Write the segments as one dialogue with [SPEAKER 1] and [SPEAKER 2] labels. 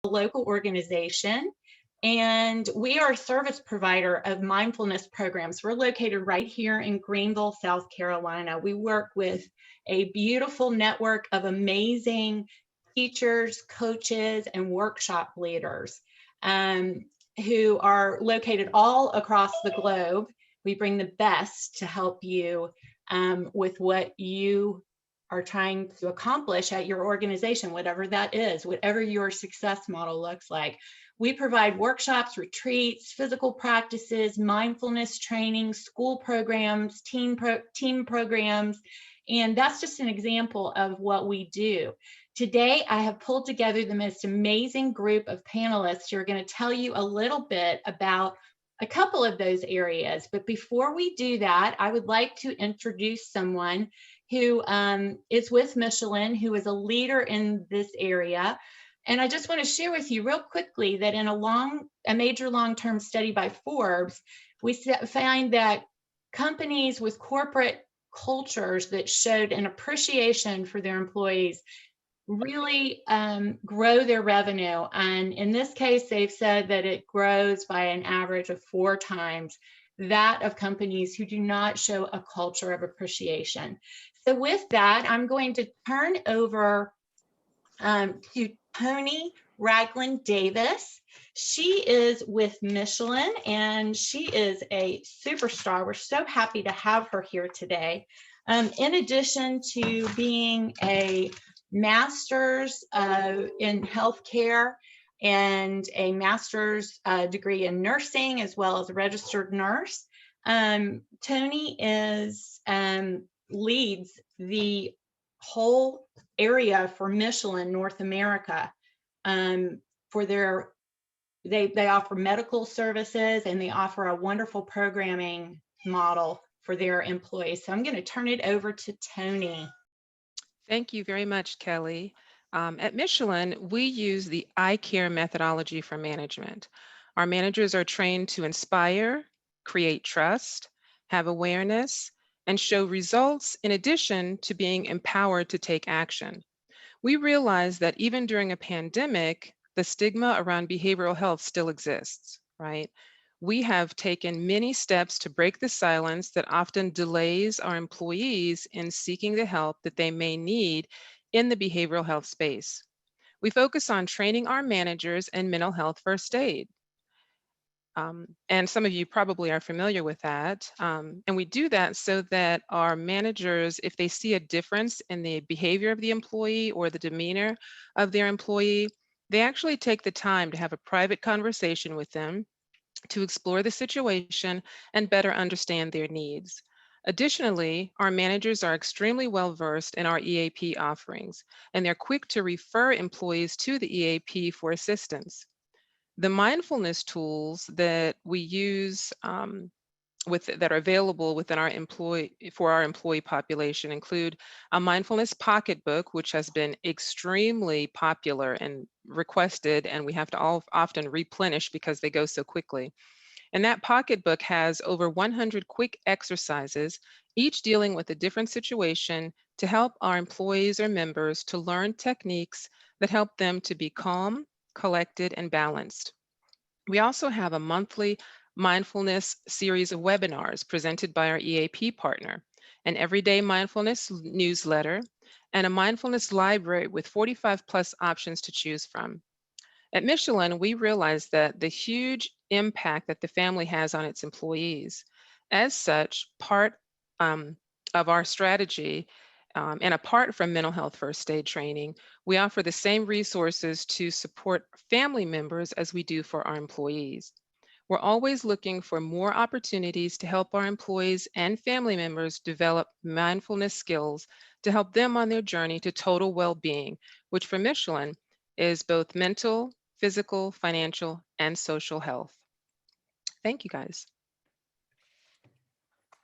[SPEAKER 1] local organization, and we are a service provider of mindfulness programs. We're located right here in Greenville, South Carolina. We work with a beautiful network of amazing teachers, coaches, and workshop leaders who are located all across the globe. We bring the best to help you with what you are trying to accomplish at your organization, whatever that is, whatever your success model looks like. We provide workshops, retreats, physical practices, mindfulness training, school programs, team programs, and that's just an example of what we do. Today, I have pulled together the most amazing group of panelists who are going to tell you a little bit about a couple of those areas. But before we do that, I would like to introduce someone who is with Michelin, who is a leader in this area. And I just want to share with you real quickly that in a major long-term study by Forbes, we find that companies with corporate cultures that showed an appreciation for their employees really grow their revenue. And in this case, they've said that it grows by an average of 4 times that of companies who do not show a culture of appreciation. So with that, I'm going to turn over to Tonyia Ragland-Davis. She is with Michelin and she is a superstar. We're so happy to have her here today. In addition to being a master's in healthcare and a master's degree in nursing, as well as a registered nurse, Tony leads the whole area for Michelin North America. For their, they offer medical services and they offer a wonderful programming model for their employees. So I'm going to turn it over to Tony.
[SPEAKER 2] Thank you very much, Kelly. At Michelin, we use the I Care methodology for management. Our managers are trained to inspire, create trust, have awareness, and show results in addition to being empowered to take action. We realize that even during a pandemic, the stigma around behavioral health still exists, right? We have taken many steps to break the silence that often delays our employees in seeking the help that they may need in the behavioral health space. We focus on training our managers in mental health first aid. And some of you probably are familiar with that. And we do that so that our managers, if they see a difference in the behavior of the employee or the demeanor of their employee, they actually take the time to have a private conversation with them to explore the situation and better understand their needs. Additionally, our managers are extremely well versed in our EAP offerings, and they're quick to refer employees to the EAP for assistance. The mindfulness tools that we use that are available within our employee population include a mindfulness pocketbook, which has been extremely popular and requested, and we have to often replenish because they go so quickly. And that pocketbook has over 100 quick exercises, each dealing with a different situation to help our employees or members to learn techniques that help them to be calm, collected, and balanced. We also have a monthly mindfulness series of webinars presented by our EAP partner, an everyday mindfulness newsletter, and a mindfulness library with 45 plus options to choose from. At Michelin, we realize that the huge impact that the family has on its employees. As such, part of our strategy, and apart from mental health first aid training, we offer the same resources to support family members as we do for our employees. We're always looking for more opportunities to help our employees and family members develop mindfulness skills to help them on their journey to total well-being, which for Michelin is both mental, physical, financial, and social health. Thank you, guys.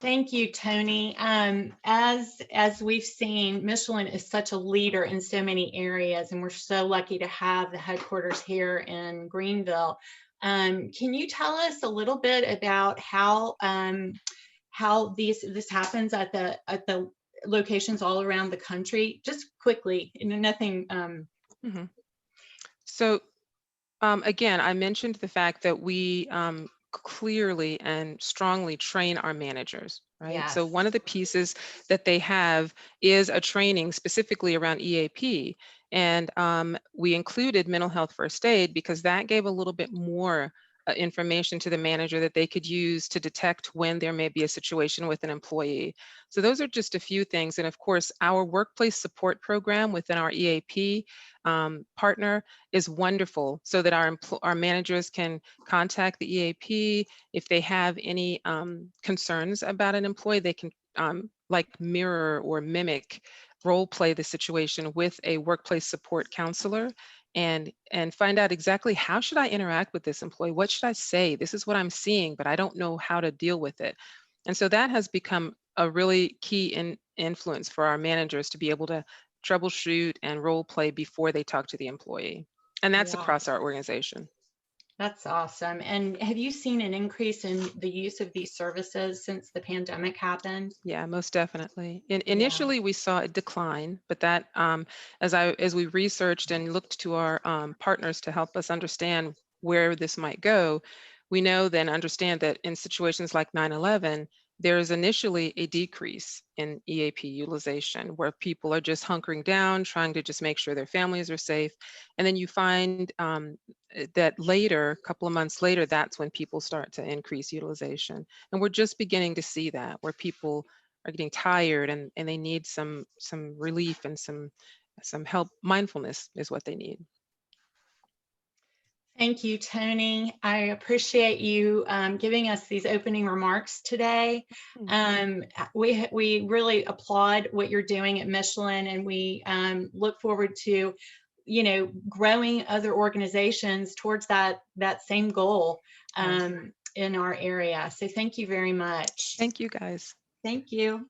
[SPEAKER 1] Thank you, Tony. As we've seen, Michelin is such a leader in so many areas, and we're so lucky to have the headquarters here in Greenville. Can you tell us a little bit about how this happens at the locations all around the country? Just quickly, nothing.
[SPEAKER 2] So Again, I mentioned the fact that we clearly and strongly train our managers, right? So
[SPEAKER 1] Yes.
[SPEAKER 2] one of the pieces that they have is a training specifically around EAP. And we included mental health first aid because that gave a little bit more information to the manager that they could use to detect when there may be a situation with an employee. So those are just a few things. And of course, our workplace support program within our EAP partner is wonderful so that our managers can contact the EAP. If they have any concerns about an employee, they can like mirror or mimic role play the situation with a workplace support counselor and find out exactly how should I interact with this employee? What should I say? This is what I'm seeing, but I don't know how to deal with it. And so that has become a really key influence for our managers to be able to troubleshoot and role play before they talk to the employee. And that's
[SPEAKER 1] Yeah,
[SPEAKER 2] across our organization.
[SPEAKER 1] that's awesome. And have you seen an increase in the use of these services since the pandemic happened?
[SPEAKER 2] Yeah, most definitely.
[SPEAKER 1] Yeah.
[SPEAKER 2] Initially, we saw a decline, but that as we researched and looked to our partners to help us understand where this might go, we know then understand that in situations like 9/11, there is initially a decrease in EAP utilization where people are just hunkering down, trying to just make sure their families are safe, and then you find that later, a couple of months later, that's when people start to increase utilization, and we're just beginning to see that where people are getting tired and they need some relief and some help. Mindfulness is what they need.
[SPEAKER 1] Thank you, Tony. I appreciate you giving us these opening remarks today.
[SPEAKER 2] Hmm.
[SPEAKER 1] We really applaud what you're doing at Michelin, and we look forward to, growing other organizations towards that same goal
[SPEAKER 2] Yes.
[SPEAKER 1] in our area. So thank you very much.
[SPEAKER 2] Thank you guys.
[SPEAKER 1] Thank you.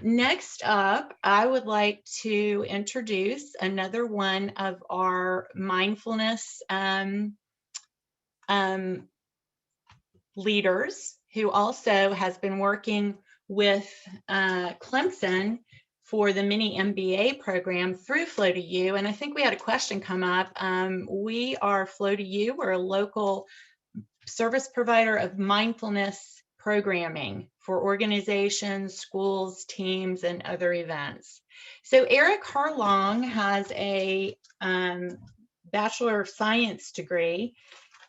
[SPEAKER 1] Next up, I would like to introduce another one of our mindfulness leaders who also has been working with Clemson for the mini MBA program through Flow to You. And I think we had a question come up. We are Flow to You. We're a local service provider of mindfulness programming for organizations, schools, teams, and other events. So Eric Harlong has a Bachelor of Science degree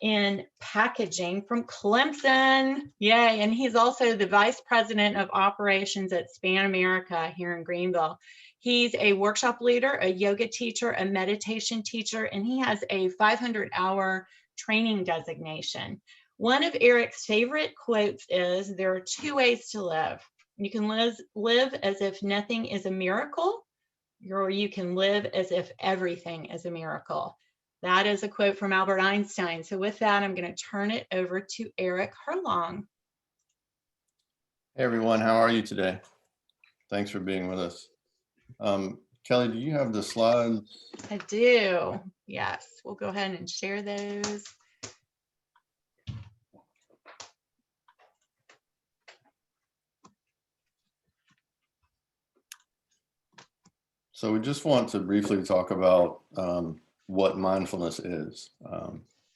[SPEAKER 1] in packaging from Clemson. Yay. And he's also the Vice President of Operations at Span America here in Greenville. He's a workshop leader, a yoga teacher, a meditation teacher, and he has a 500-hour training designation. One of Eric's favorite quotes is, "There are two ways to live. You can live as if nothing is a miracle, or you can live as if everything is a miracle." That is a quote from Albert Einstein. So with that, I'm going to turn it over to Eric Harlong.
[SPEAKER 3] Hey everyone, how are you today? Thanks for being with us. Kelly, do you have the slides?
[SPEAKER 1] I do. Yes, we'll go ahead and share those.
[SPEAKER 3] So we just want to briefly talk about what mindfulness is.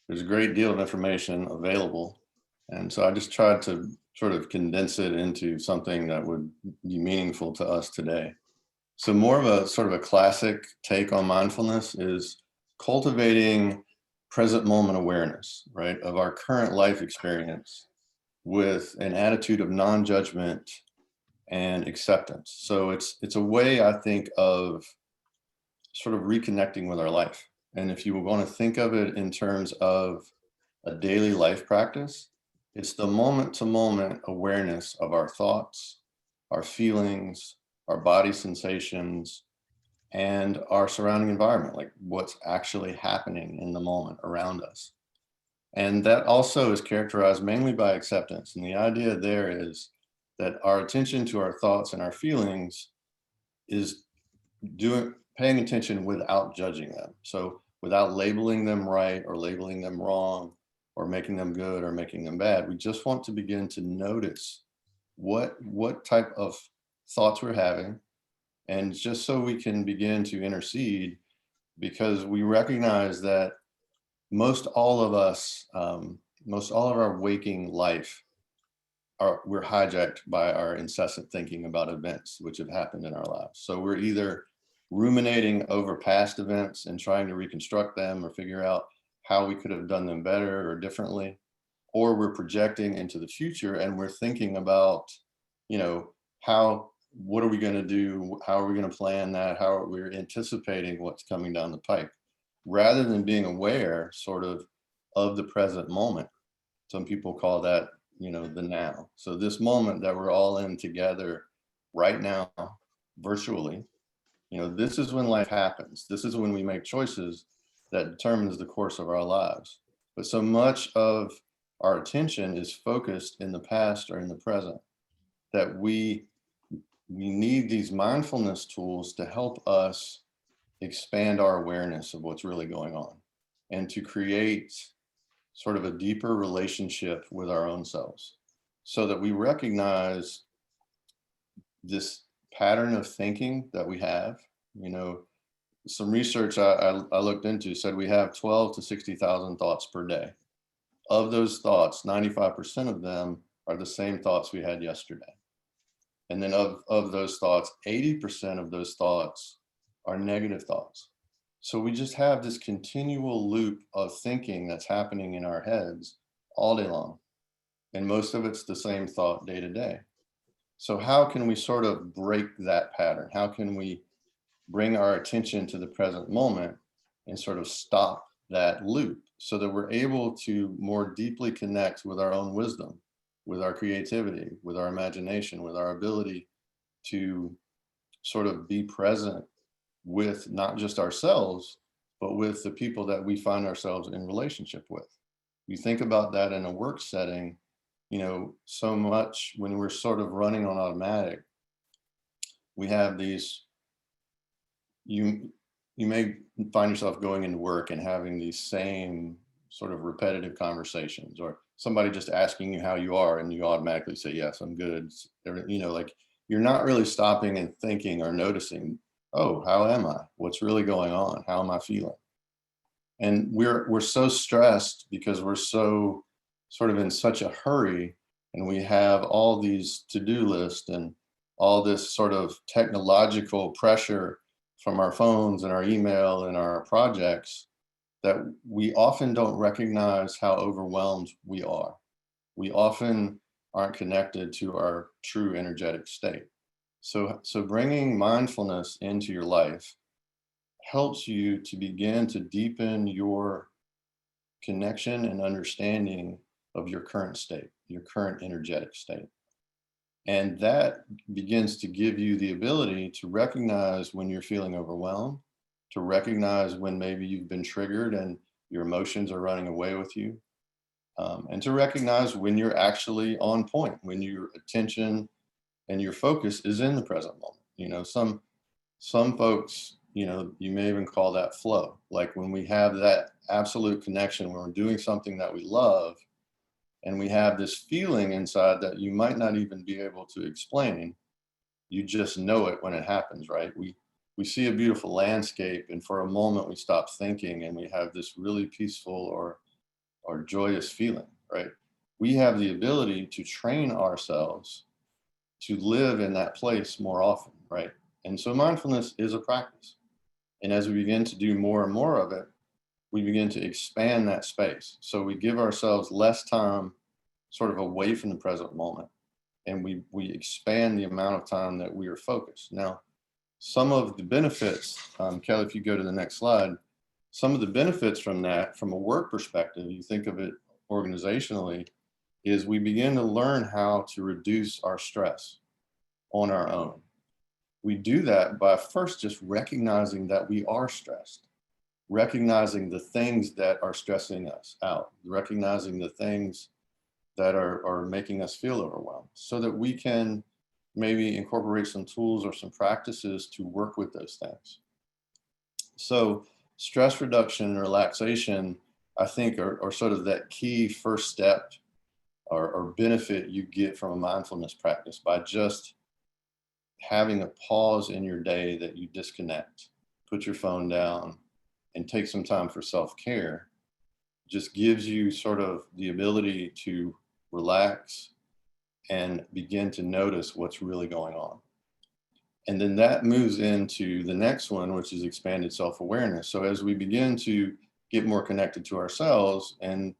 [SPEAKER 3] There's a great deal of information available, and so I just tried to sort of condense it into something that would be meaningful to us today. So more of a sort of a classic take on mindfulness is cultivating present moment awareness, right, of our current life experience with an attitude of non-judgment and acceptance. So it's a way, I think, of sort of reconnecting with our life. And if you want to think of it in terms of a daily life practice, it's the moment to moment awareness of our thoughts, our feelings, our body sensations, and our surrounding environment, like what's actually happening in the moment around us. And that also is characterized mainly by acceptance. And the idea there is that our attention to our thoughts and our feelings is paying attention without judging them. So without labeling them right or labeling them wrong or making them good or making them bad, we just want to begin to notice what type of thoughts we're having, and just so we can begin to intercede, because we recognize that most all of us, most all of our waking life, we're hijacked by our incessant thinking about events which have happened in our lives. So we're either ruminating over past events and trying to reconstruct them or figure out how we could have done them better or differently, or we're projecting into the future and we're thinking about, you know, what are we going to do? How are we going to plan that? How are we anticipating what's coming down the pike, rather than being aware sort of the present moment. Some people call that, you know, the now. So this moment that we're all in together right now, virtually, you know, this is when life happens. This is when we make choices that determines the course of our lives. But so much of our attention is focused in the past or in the present that we need these mindfulness tools to help us expand our awareness of what's really going on and to create sort of a deeper relationship with our own selves, so that we recognize this pattern of thinking that we have. You know, some research I looked into said we have 12 to 60,000 thoughts per day. Of those thoughts, 95% of them are the same thoughts we had yesterday. And then of those thoughts, 80% of those thoughts are negative thoughts. So we just have this continual loop of thinking that's happening in our heads all day long. And most of it's the same thought day to day. So how can we sort of break that pattern? How can we bring our attention to the present moment and sort of stop that loop so that we're able to more deeply connect with our own wisdom, with our creativity, with our imagination, with our ability to sort of be present with not just ourselves, but with the people that we find ourselves in relationship with. You think about that in a work setting, you know, so much when we're sort of running on automatic, we have these, you may find yourself going into work and having these same sort of repetitive conversations, or somebody just asking you how you are and you automatically say, yes, I'm good. You know, like you're not really stopping and thinking or noticing, oh, how am I? What's really going on? How am I feeling? And we're so stressed because we're so sort of in such a hurry, and we have all these to-do lists and all this sort of technological pressure from our phones and our email and our projects, that we often don't recognize how overwhelmed we are. We often aren't connected to our true energetic state. So bringing mindfulness into your life helps you to begin to deepen your connection and understanding of your current state, your current energetic state. And that begins to give you the ability to recognize when you're feeling overwhelmed, to recognize when maybe you've been triggered and your emotions are running away with you, and to recognize when you're actually on point, when your attention and your focus is in the present moment. You know, some folks, you know, you may even call that flow. Like when we have that absolute connection, when we're doing something that we love, and we have this feeling inside that you might not even be able to explain. You just know it when it happens, right? We see a beautiful landscape, and for a moment we stop thinking and we have this really peaceful or joyous feeling, right? We have the ability to train ourselves to live in that place more often, right? And so mindfulness is a practice. And as we begin to do more and more of it, we begin to expand that space. So we give ourselves less time sort of away from the present moment, and we expand the amount of time that we are focused. Now, some of the benefits, Kelly, if you go to the next slide, some of the benefits from that, from a work perspective, you think of it organizationally, is we begin to learn how to reduce our stress on our own. We do that by first just recognizing that we are stressed, recognizing the things that are stressing us out, recognizing the things that are making us feel overwhelmed, so that we can maybe incorporate some tools or some practices to work with those things. So stress reduction and relaxation, I think, are sort of that key first step or benefit you get from a mindfulness practice, by just having a pause in your day that you disconnect, put your phone down, and take some time for self-care. just gives you sort of the ability to relax and begin to notice what's really going on. And then that moves into the next one, which is expanded self-awareness. So as we begin to get more connected to ourselves and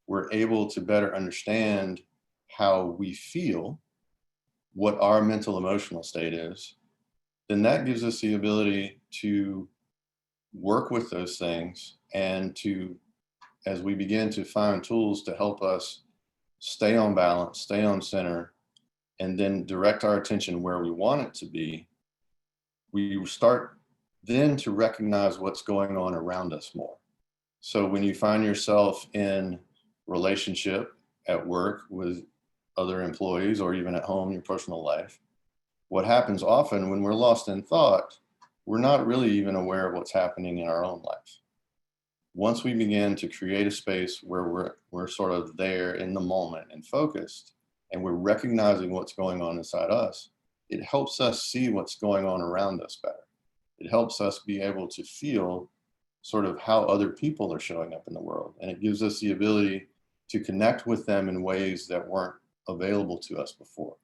[SPEAKER 3] we're able to better understand how we feel, what our mental emotional state is, then that gives us the ability to work with those things and to, as we begin to find tools to help us stay on balance, stay on center, and then direct our attention where we want it to be, we start then to recognize what's going on around us more. So when you find yourself in relationship at work with other employees or even at home, your personal life, what happens often when we're lost in thought, we're not really even aware of what's happening in our own life. Once we begin to create a space where we're sort of there in the moment and focused, and we're recognizing what's going on inside us, it helps us see what's going on around us better. It helps us be able to feel sort of how other people are showing up in the world. And it gives us the ability to connect with them in ways that weren't available to us before.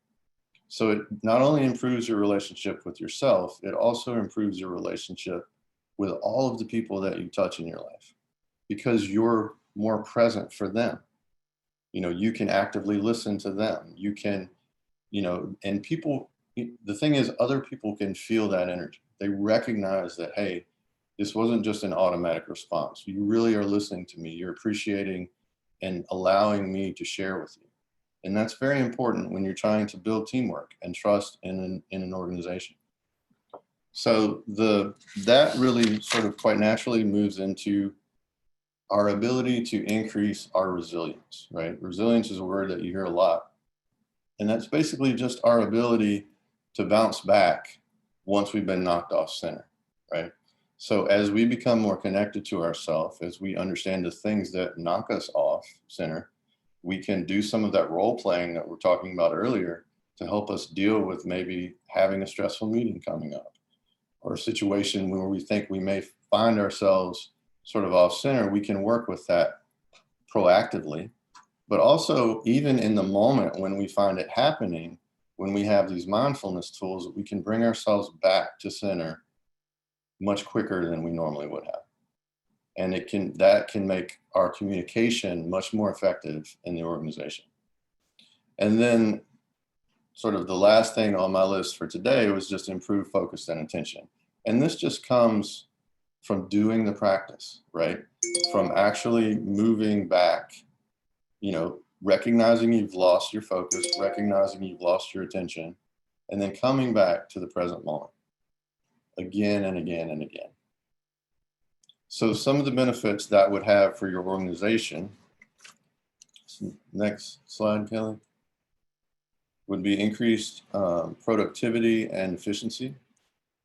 [SPEAKER 3] So it not only improves your relationship with yourself, it also improves your relationship with all of the people that you touch in your life, because you're more present for them. You know, you can actively listen to them. You can, you know, and people, the thing is, other people can feel that energy. They recognize that, hey, this wasn't just an automatic response. You really are listening to me. You're appreciating and allowing me to share with you. And that's very important when you're trying to build teamwork and trust in an organization. So that really sort of quite naturally moves into our ability to increase our resilience, right? Resilience is a word that you hear a lot. And that's basically just our ability to bounce back once we've been knocked off center, right? So as we become more connected to ourselves, as we understand the things that knock us off center, we can do some of that role playing that we're talking about earlier to help us deal with maybe having a stressful meeting coming up, or a situation where we think we may find ourselves sort of off center. We can work with that proactively, but also even in the moment when we find it happening, when we have these mindfulness tools, we can bring ourselves back to center much quicker than we normally would have. And that can make our communication much more effective in the organization. And then sort of the last thing on my list for today was just improve focus and attention. And this just comes from doing the practice, right? From actually moving back, you know, recognizing you've lost your focus, recognizing you've lost your attention, and then coming back to the present moment again and again and again. So some of the benefits that would have for your organization, next slide, Kelly, would be increased productivity and efficiency.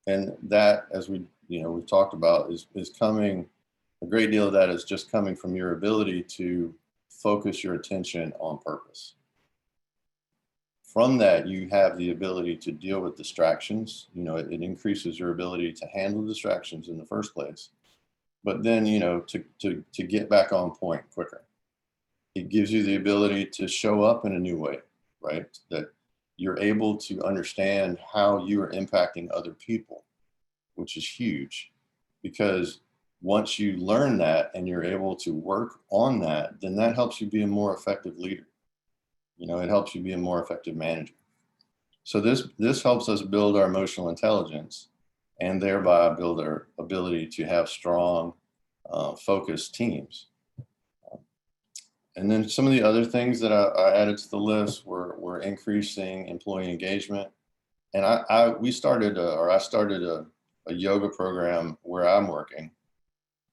[SPEAKER 3] And that, as we've talked about, is coming, a great deal of that is just coming from your ability to focus your attention on purpose. From that, you have the ability to deal with distractions. You know, it increases your ability to handle distractions in the first place. But then, you know, to get back on point quicker. It gives you the ability to show up in a new way, right? That you're able to understand how you are impacting other people, which is huge. Because once you learn that and you're able to work on that, then that helps you be a more effective leader. You know, it helps you be a more effective manager. So this helps us build our emotional intelligence and thereby build our ability to have strong, focused teams. And then some of the other things that I added to the list were increasing employee engagement. And I started a yoga program where I'm working.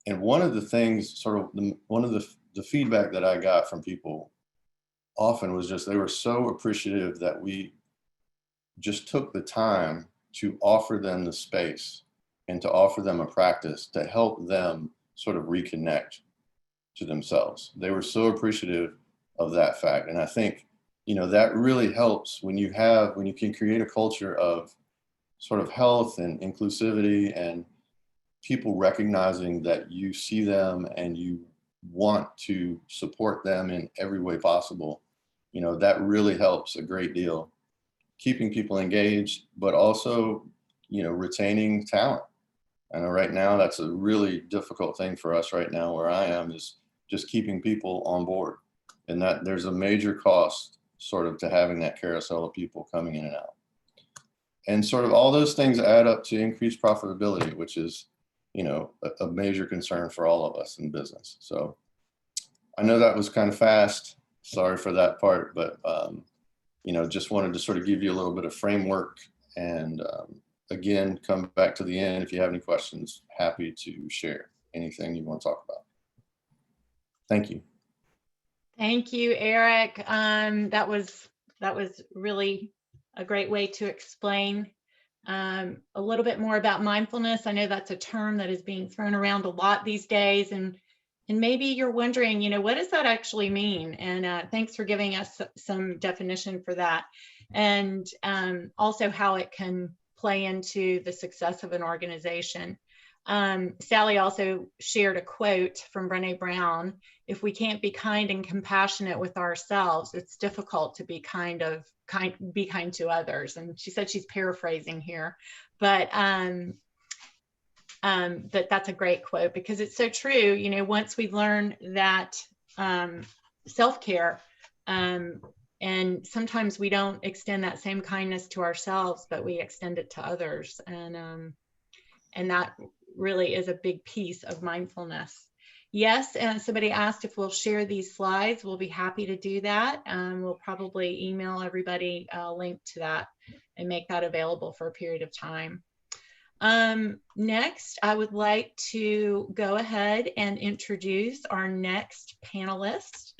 [SPEAKER 3] And one of the things, one of the feedback that I got from people often was just, they were so appreciative that we just took the time to offer them the space and to offer them a practice to help them sort of reconnect to themselves. They were so appreciative of that fact. And I think, you know, that really helps when you can create a culture of sort of health and inclusivity and people recognizing that you see them and you want to support them in every way possible, that really helps a great deal, keeping people engaged, but also, retaining talent. I know right now that's a really difficult thing for us right now where I am, is just keeping people on board, and that there's a major cost sort of to having that carousel of people coming in and out. And sort of all those things add up to increased profitability, which is, a major concern for all of us in business. So I know that was kind of fast. Sorry for that part, but, just wanted to sort of give you a little bit of framework, and again, come back to the end. If you have any questions, happy to share anything you want to talk about. Thank you.
[SPEAKER 1] Thank you, Eric. That was really a great way to explain a little bit more about mindfulness. I know that's a term that is being thrown around a lot these days, and maybe you're wondering, what does that actually mean? And thanks for giving us some definition for that, and also how it can play into the success of an organization. Sally also shared a quote from Brené Brown: "If we can't be kind and compassionate with ourselves, it's difficult to be kind to others." And she said she's paraphrasing here, but that's a great quote, because it's so true. Once we learn that self-care, and sometimes we don't extend that same kindness to ourselves, but we extend it to others, and that really is a big piece of mindfulness. Yes, and somebody asked if we'll share these slides. We'll be happy to do that. We'll probably email everybody a link to that and make that available for a period of time. Next, I would like to go ahead and introduce our next panelist.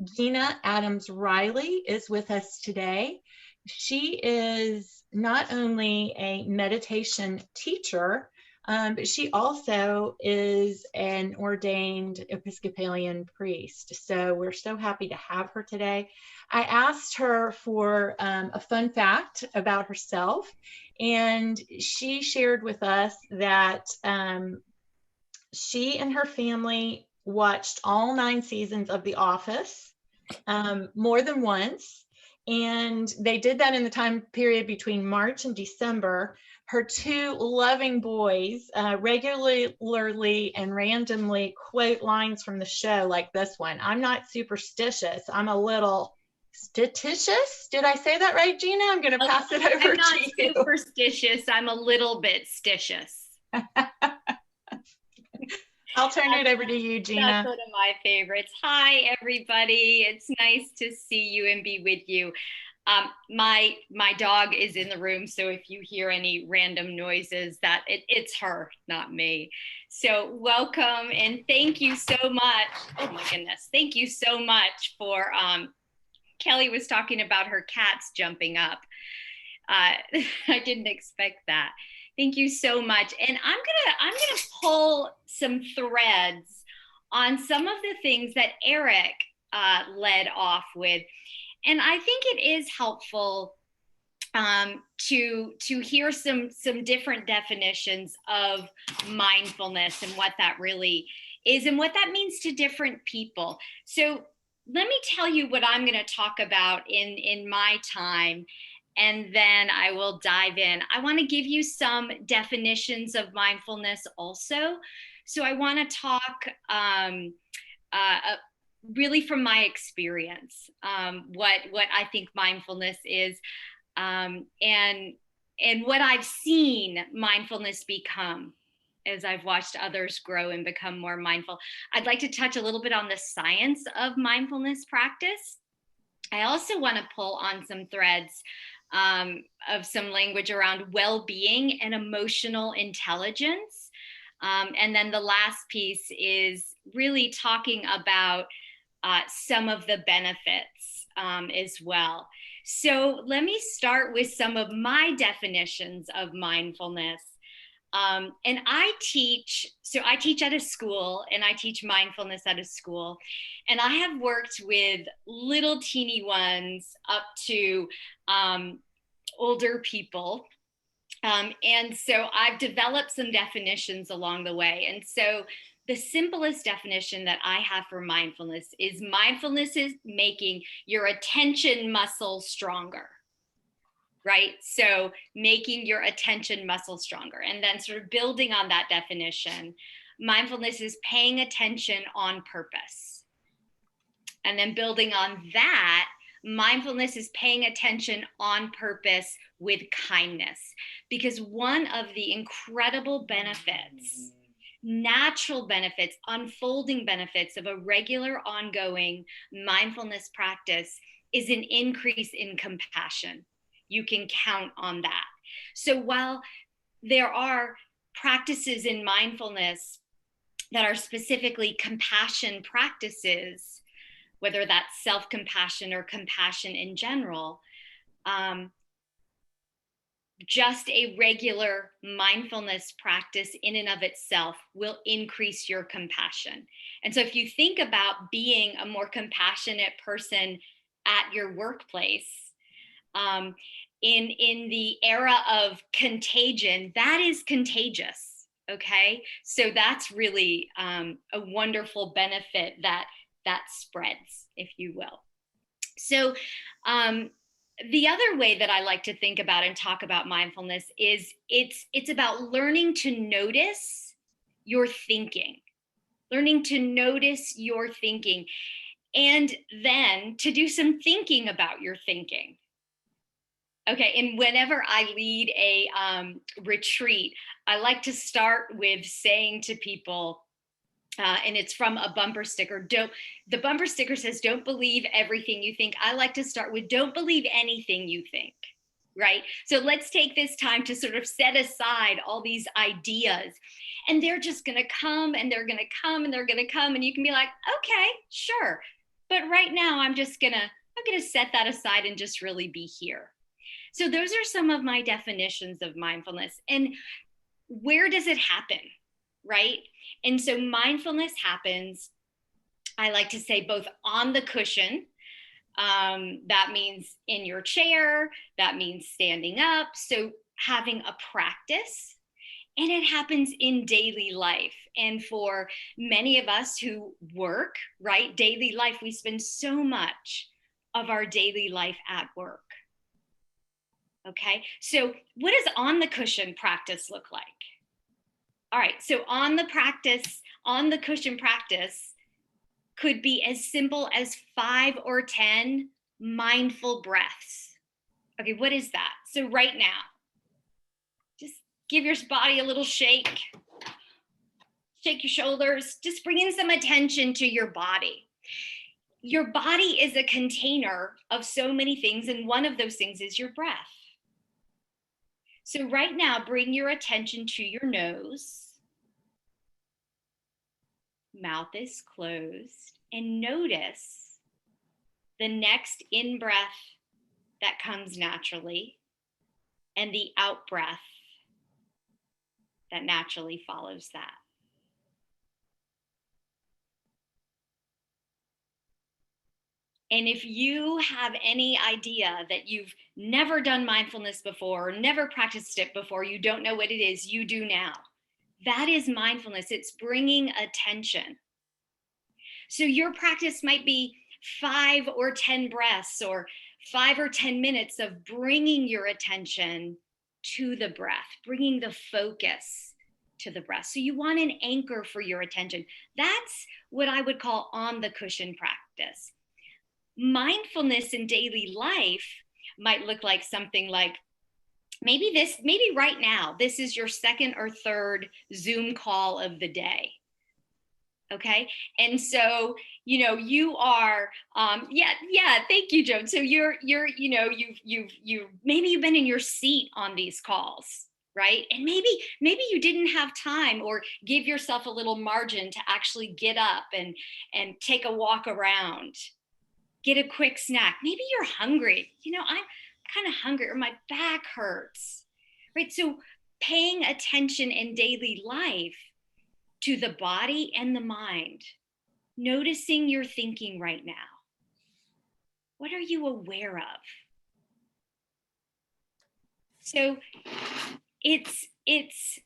[SPEAKER 1] Gina Adams-Riley is with us today. She is not only a meditation teacher, but she also is an ordained Episcopalian priest. So we're so happy to have her today. I asked her for a fun fact about herself, and she shared with us that she and her family watched all 9 seasons of The Office more than once. And they did that in the time period between March and December. Her 2 loving boys regularly and randomly quote lines from the show, like this one: "I'm not superstitious, I'm a little statitious." Did I say that right, Gina? I'm going to pass it over to you.
[SPEAKER 4] I'm not superstitious, I'm a little bit stitious.
[SPEAKER 1] I'll turn it over to you, Gina.
[SPEAKER 4] That's one of my favorites. Hi, everybody. It's nice to see you and be with you. My dog is in the room, so if you hear any random noises, it's her, not me. So welcome, and thank you so much. Oh my goodness, thank you so much for. Kelly was talking about her cats jumping up. I didn't expect that. Thank you so much. And I'm gonna pull some threads on some of the things that Eric led off with. And I think it is helpful to hear some different definitions of mindfulness and what that really is and what that means to different people. So let me tell you what I'm going to talk about in my time, and then I will dive in. I want to give you some definitions of mindfulness also. So I want to talk really from my experience, what I think mindfulness is, and what I've seen mindfulness become as I've watched others grow and become more mindful. I'd like to touch a little bit on the science of mindfulness practice. I also want to pull on some threads of some language around well-being and emotional intelligence. And then the last piece is really talking about some of the benefits as well. So let me start with some of my definitions of mindfulness. And I teach at a school, and I teach mindfulness at a school. And I have worked with little teeny ones up to older people. And so I've developed some definitions along the way. And so the simplest definition that I have for mindfulness is making your attention muscle stronger, right? So making your attention muscle stronger. And then sort of building on that definition, mindfulness is paying attention on purpose. And then building on that, mindfulness is paying attention on purpose with kindness. Because one of the incredible benefits, natural benefits, unfolding benefits of a regular, ongoing mindfulness practice is an increase in compassion. You can count on that. So while there are practices in mindfulness that are specifically compassion practices, whether that's self-compassion or compassion in general, just a regular mindfulness practice in and of itself will increase your compassion. And so if you think about being a more compassionate person at your workplace, in the era of contagion, that is contagious, okay? So that's really a wonderful benefit that spreads, if you will. So the other way that I like to think about and talk about mindfulness is it's about learning to notice your thinking, learning to notice your thinking, and then to do some thinking about your thinking. Okay, and whenever I lead a retreat, I like to start with saying to people, and it's from a bumper sticker. The bumper sticker says, "Don't believe everything you think." I like to start with, "Don't believe anything you think," right? So let's take this time to sort of set aside all these ideas, and they're just going to come and they're going to come and they're going to come, and you can be like, "Okay, sure," but right now I'm going to set that aside and just really be here. So those are some of my definitions of mindfulness. And where does it happen, right? And so mindfulness happens, I like to say, both on the cushion. That means in your chair, that means standing up. So having a practice, and it happens in daily life. And for many of us who work, right, daily life, we spend so much of our daily life at work. Okay, so what does on the cushion practice look like? All right, so on the cushion practice could be as simple as 5 or 10 mindful breaths. Okay, what is that? So right now, just give your body a little shake. Shake your shoulders, just bring in some attention to your body. Your body is a container of so many things, and one of those things is your breath. So right now, bring your attention to your nose. Mouth is closed, and notice the next in-breath that comes naturally and the out-breath that naturally follows that. And if you have any idea that you've never done mindfulness before, or never practiced it before, you don't know what it is, you do now. That is mindfulness. It's bringing attention. So your practice might be 5 or 10 breaths, or 5 or 10 minutes of bringing your attention to the breath, bringing the focus to the breath. So you want an anchor for your attention. That's what I would call on the cushion practice. Mindfulness in daily life might look like something like, maybe right now, this is your second or third Zoom call of the day. Okay. And so, you are, thank you, Joan. So you've been in your seat on these calls, right? And maybe you didn't have time or give yourself a little margin to actually get up and take a walk around, get a quick snack. Maybe you're hungry. I'm kind of hungry, or my back hurts, right? So paying attention in daily life to the body and the mind, noticing your thinking right now. What are you aware of? So it's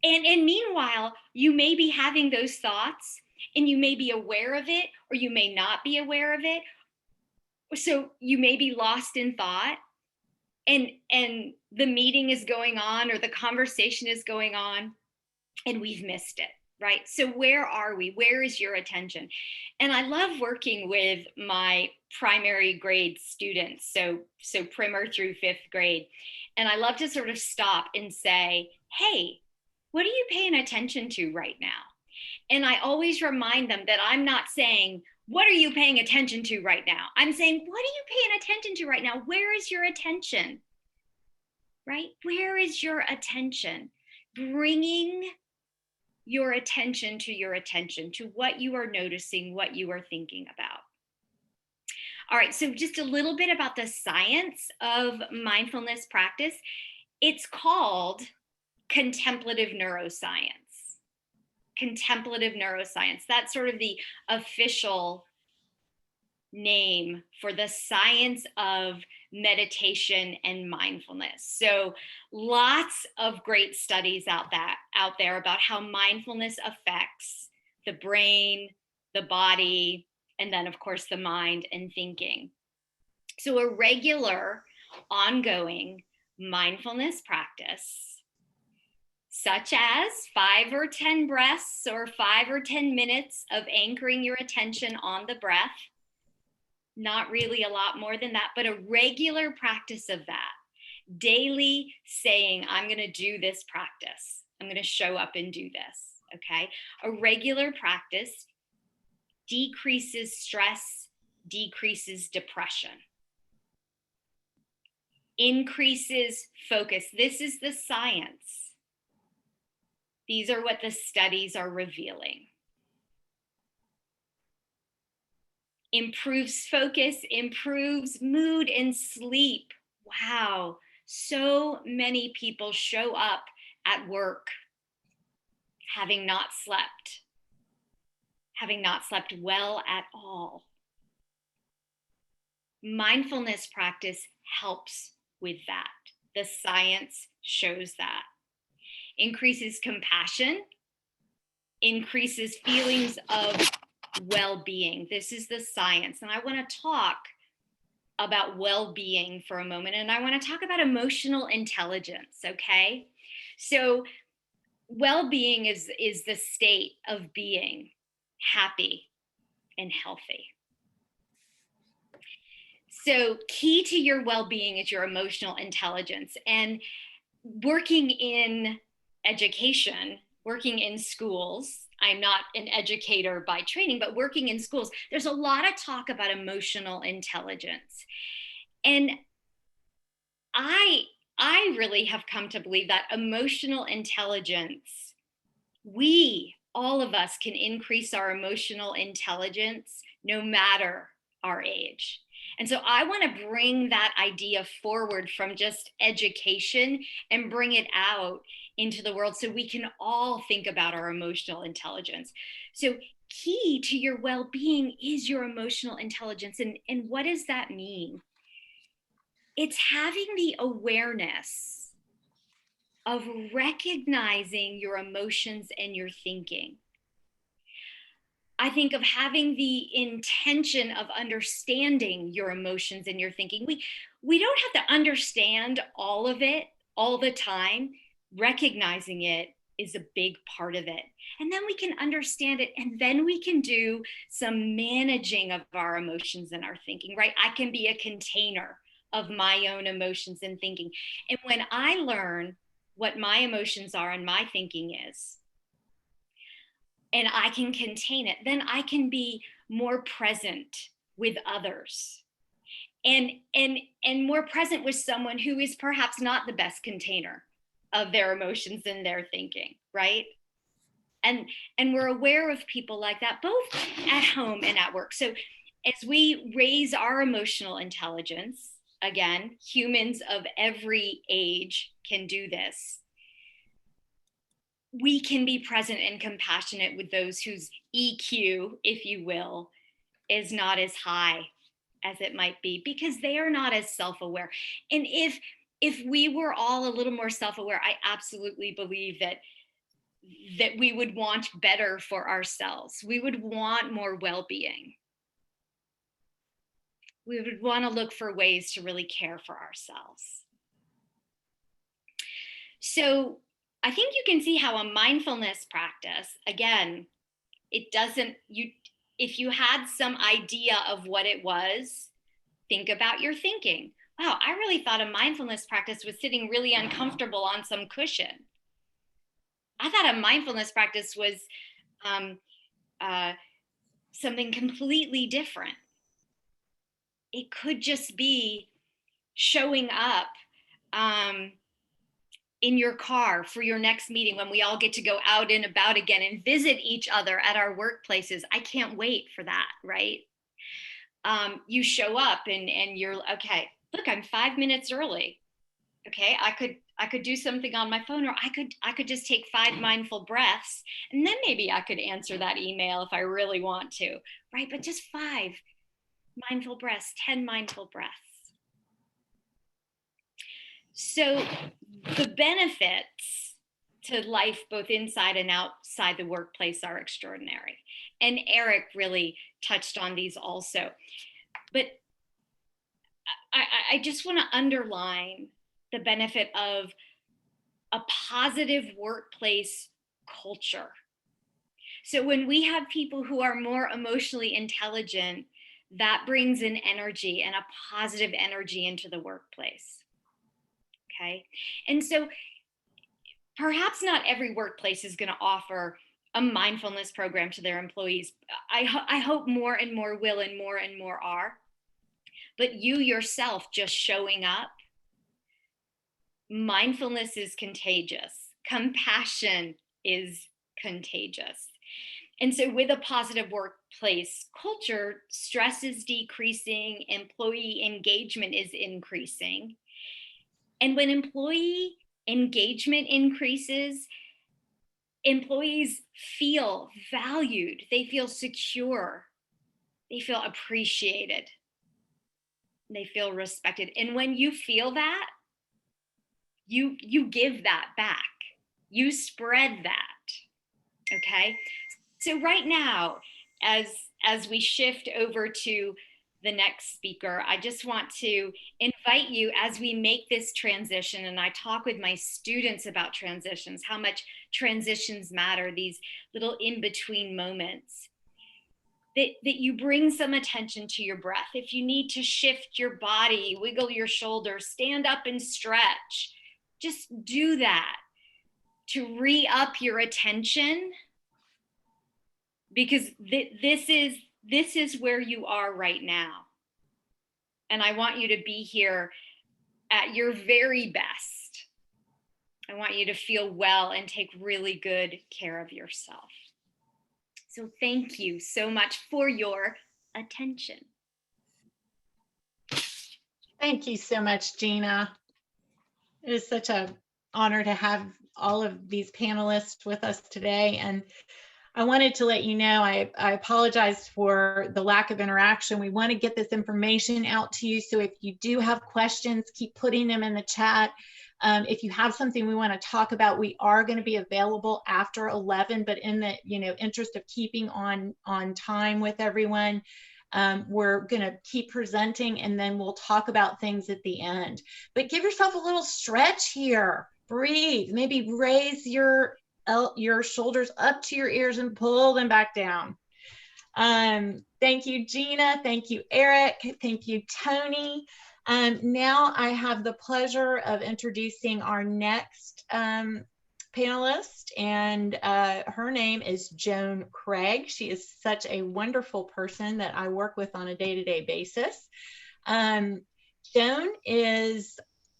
[SPEAKER 4] And meanwhile, you may be having those thoughts and you may be aware of it or you may not be aware of it. So you may be lost in thought and the meeting is going on or the conversation is going on and we've missed it, right? So where are we? Where is your attention? And I love working with my primary grade students, so primer through 5th grade. And I love to sort of stop and say, hey, what are you paying attention to right now? And I always remind them that I'm not saying, what are you paying attention to right now? I'm saying, what are you paying attention to right now? Where is your attention? Right? Where is your attention? Bringing your attention to what you are noticing, what you are thinking about. All right, so just a little bit about the science of mindfulness practice. It's called contemplative neuroscience. Contemplative neuroscience. That's sort of the official name for the science of meditation and mindfulness. So lots of great studies out there about how mindfulness affects the brain, the body, and then of course the mind and thinking. So a regular ongoing mindfulness practice, such as 5 or 10 breaths or 5 or 10 minutes of anchoring your attention on the breath. Not really a lot more than that, but a regular practice of that. Daily saying, I'm going to do this practice. I'm going to show up and do this. Okay. A regular practice decreases stress, decreases depression, increases focus. This is the science. These are what the studies are revealing. Improves focus, improves mood and sleep. Wow, so many people show up at work having not slept well at all. Mindfulness practice helps with that. The science shows that. Increases compassion, increases feelings of well-being. This is the science. And I want to talk about well-being for a moment. And I want to talk about emotional intelligence, okay? So well-being is the state of being happy and healthy. So key to your well-being is your emotional intelligence. And working in education, working in schools, I'm not an educator by training, but working in schools, there's a lot of talk about emotional intelligence. And I really have come to believe that emotional intelligence, all of us can increase our emotional intelligence no matter our age. And so I want to bring that idea forward from just education and bring it out into the world so we can all think about our emotional intelligence. So key to your well-being is your emotional intelligence. And what does that mean? It's having the awareness of recognizing your emotions and your thinking. I think of having the intention of understanding your emotions and your thinking. We don't have to understand all of it all the time. Recognizing it is a big part of it. And then we can understand it, and then we can do some managing of our emotions and our thinking, right? I can be a container of my own emotions and thinking. And when I learn what my emotions are and my thinking is, and I can contain it, then I can be more present with others and more present with someone who is perhaps not the best container of their emotions and their thinking, right? And we're aware of people like that, both at home and at work. So as we raise our emotional intelligence, again, humans of every age can do this. We can be present and compassionate with those whose EQ, if you will, is not as high as it might be because they are not as self-aware. And if we were all a little more self-aware, I absolutely believe that that we would want better for ourselves. We would want more well-being. We would want to look for ways to really care for ourselves. So I think you can see how a mindfulness practice, again, it doesn't, if you had some idea of what it was, think about your thinking. Wow, I really thought a mindfulness practice was sitting really uncomfortable on some cushion. I thought a mindfulness practice was something completely different. It could just be showing up in your car for your next meeting when we all get to go out and about again and visit each other at our workplaces. I can't wait for that, right? You show up and you're, okay, look, I'm 5 minutes early. Okay, I could do something on my phone, or I could just take 5 mindful breaths, and then maybe I could answer that email if I really want to, right? But just 5 mindful breaths, 10 mindful breaths. So the benefits to life, both inside and outside the workplace, are extraordinary. And Eric really touched on these also. But I just want to underline the benefit of a positive workplace culture. So when we have people who are more emotionally intelligent, that brings an energy and a positive energy into the workplace. Okay. And so perhaps not every workplace is going to offer a mindfulness program to their employees. I hope more and more will, and more are. But you yourself just showing up, mindfulness is contagious. Compassion is contagious. And so with a positive workplace culture, stress is decreasing, employee engagement is increasing. And when employee engagement increases, employees feel valued, they feel secure, they feel appreciated, they feel respected. And when you feel that, you give that back, you spread that. Okay. So right now, as we shift over to the next speaker, I just want to invite you, as we make this transition, and I talk with my students about transitions, how much transitions matter, these little in-between moments, that you bring some attention to your breath. If you need to shift your body, wiggle your shoulders, stand up and stretch, just do that to re-up your attention, because this is where you are right now. And I want you to be here at your very best. I want you to feel well and take really good care of yourself. So thank you so much for your attention.
[SPEAKER 1] Thank you so much, Gina. It is such an honor to have all of these panelists with us today. And I wanted to let you know, I apologize for the lack of interaction. We want to get this information out to you. So if you do have questions, keep putting them in the chat. If you have something we want to talk about, we are going to be available after 11, but in the interest of keeping on time with everyone, we're going to keep presenting, and then we'll talk about things at the end. But give yourself a little stretch here. Breathe. Maybe raise your shoulders up to your ears and pull them back down. Thank you, Gina. Thank you, Eric. Thank you, Tony. Now I have the pleasure of introducing our next panelist, and her name is Joan Craig. She is such a wonderful person that I work with on a day-to-day basis. Joan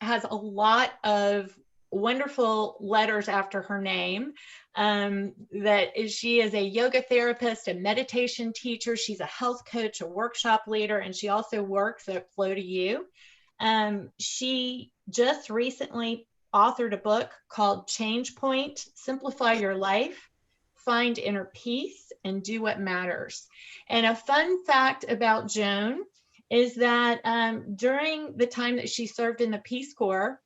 [SPEAKER 1] has a lot of wonderful letters after her name. She is a yoga therapist, a meditation teacher. She's a health coach, a workshop leader, and she also works at Flow to You. She just recently authored a book called Change Point: Simplify Your Life, Find Inner Peace, and Do What Matters. And a fun fact about Joan is that during the time that she served in the Peace Corps,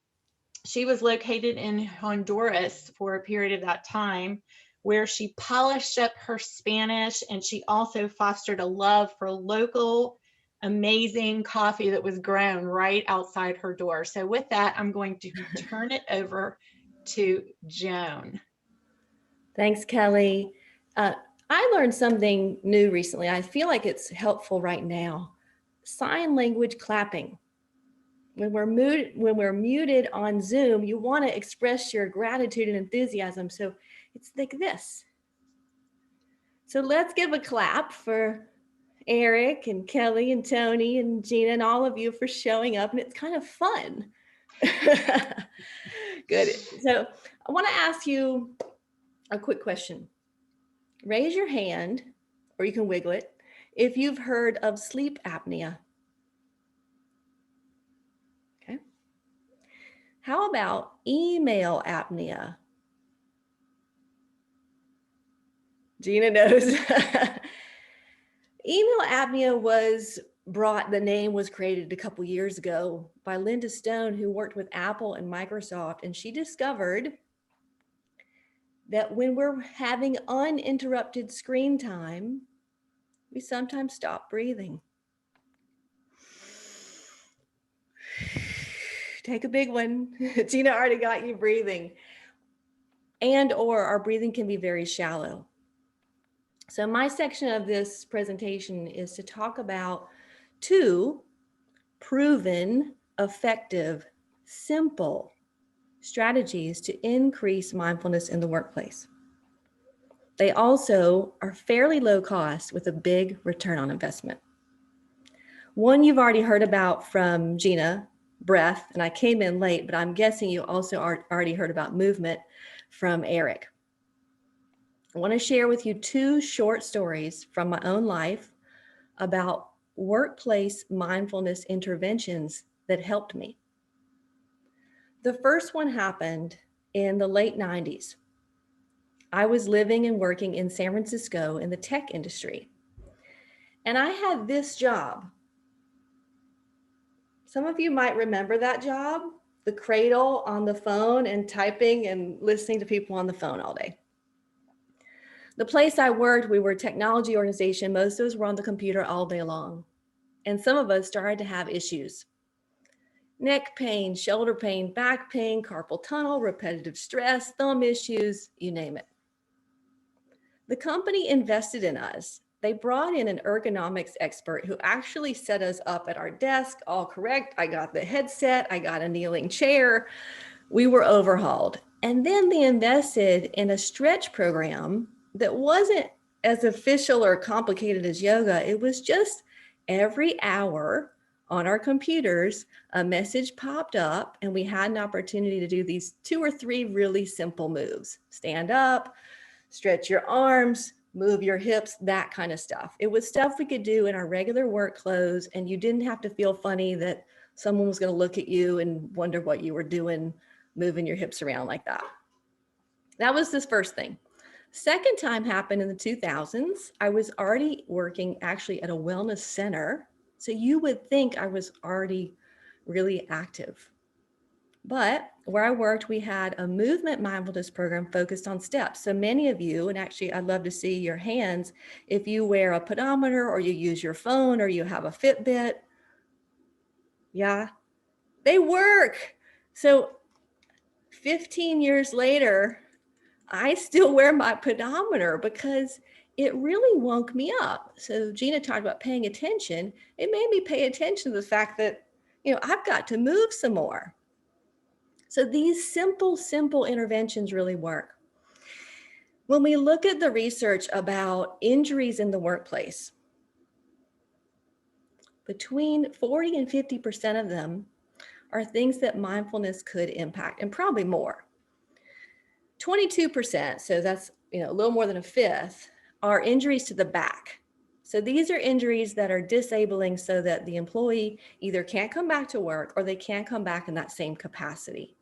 [SPEAKER 1] She was located in Honduras for a period of that time, where she polished up her Spanish, and she also fostered a love for local amazing coffee that was grown right outside her door. So with that, I'm going to turn it over to Joan.
[SPEAKER 5] Thanks, Kelly. I learned something new recently. I feel like it's helpful right now. Sign language clapping. When we're muted on Zoom, you want to express your gratitude and enthusiasm. So it's like this. So let's give a clap for Eric and Kelly and Tony and Gina and all of you for showing up. And it's kind of fun. Good. So I want to ask you a quick question. Raise your hand, or you can wiggle it, if you've heard of sleep apnea. Okay. How about email apnea? Gina knows. Email apnea the name was created a couple years ago by Linda Stone, who worked with Apple and Microsoft, and she discovered that when we're having uninterrupted screen time, we sometimes stop breathing. Take a big one. Gina already got you breathing. Or our breathing can be very shallow. So my section of this presentation is to talk about 2 proven, effective, simple strategies to increase mindfulness in the workplace. They also are fairly low cost with a big return on investment. One you've already heard about from Gina, breath, and I came in late, but I'm guessing you also already heard about movement from Eric. I want to share with you 2 short stories from my own life about workplace mindfulness interventions that helped me. The first one happened in the late 90s. I was living and working in San Francisco in the tech industry. And I had this job. Some of you might remember that job, the cradle on the phone and typing and listening to people on the phone all day. The place I worked, we were a technology organization. Most of us were on the computer all day long. And some of us started to have issues. Neck pain, shoulder pain, back pain, carpal tunnel, repetitive stress, thumb issues, you name it. The company invested in us. They brought in an ergonomics expert who actually set us up at our desk, all correct. I got the headset, I got a kneeling chair. We were overhauled. And then they invested in a stretch program that wasn't as official or complicated as yoga. It was just every hour on our computers, a message popped up and we had an opportunity to do these 2 or 3 really simple moves. Stand up, stretch your arms, move your hips, that kind of stuff. It was stuff we could do in our regular work clothes, and you didn't have to feel funny that someone was going to look at you and wonder what you were doing, moving your hips around like that. That was this first thing. Second time happened in the 2000s. I was already working actually at a wellness center. So you would think I was already really active. But where I worked, we had a movement mindfulness program focused on steps. So many of you, and actually I'd love to see your hands, if you wear a pedometer or you use your phone or you have a Fitbit. Yeah, they work. So 15 years later, I still wear my pedometer because it really woke me up. So Gina talked about paying attention. It made me pay attention to the fact that, I've got to move some more. So these simple interventions really work. When we look at the research about injuries in the workplace, between 40 and 50% of them are things that mindfulness could impact, and probably more. 22%, so that's a little more than a fifth, are injuries to the back. So these are injuries that are disabling so that the employee either can't come back to work or they can't come back in that same capacity.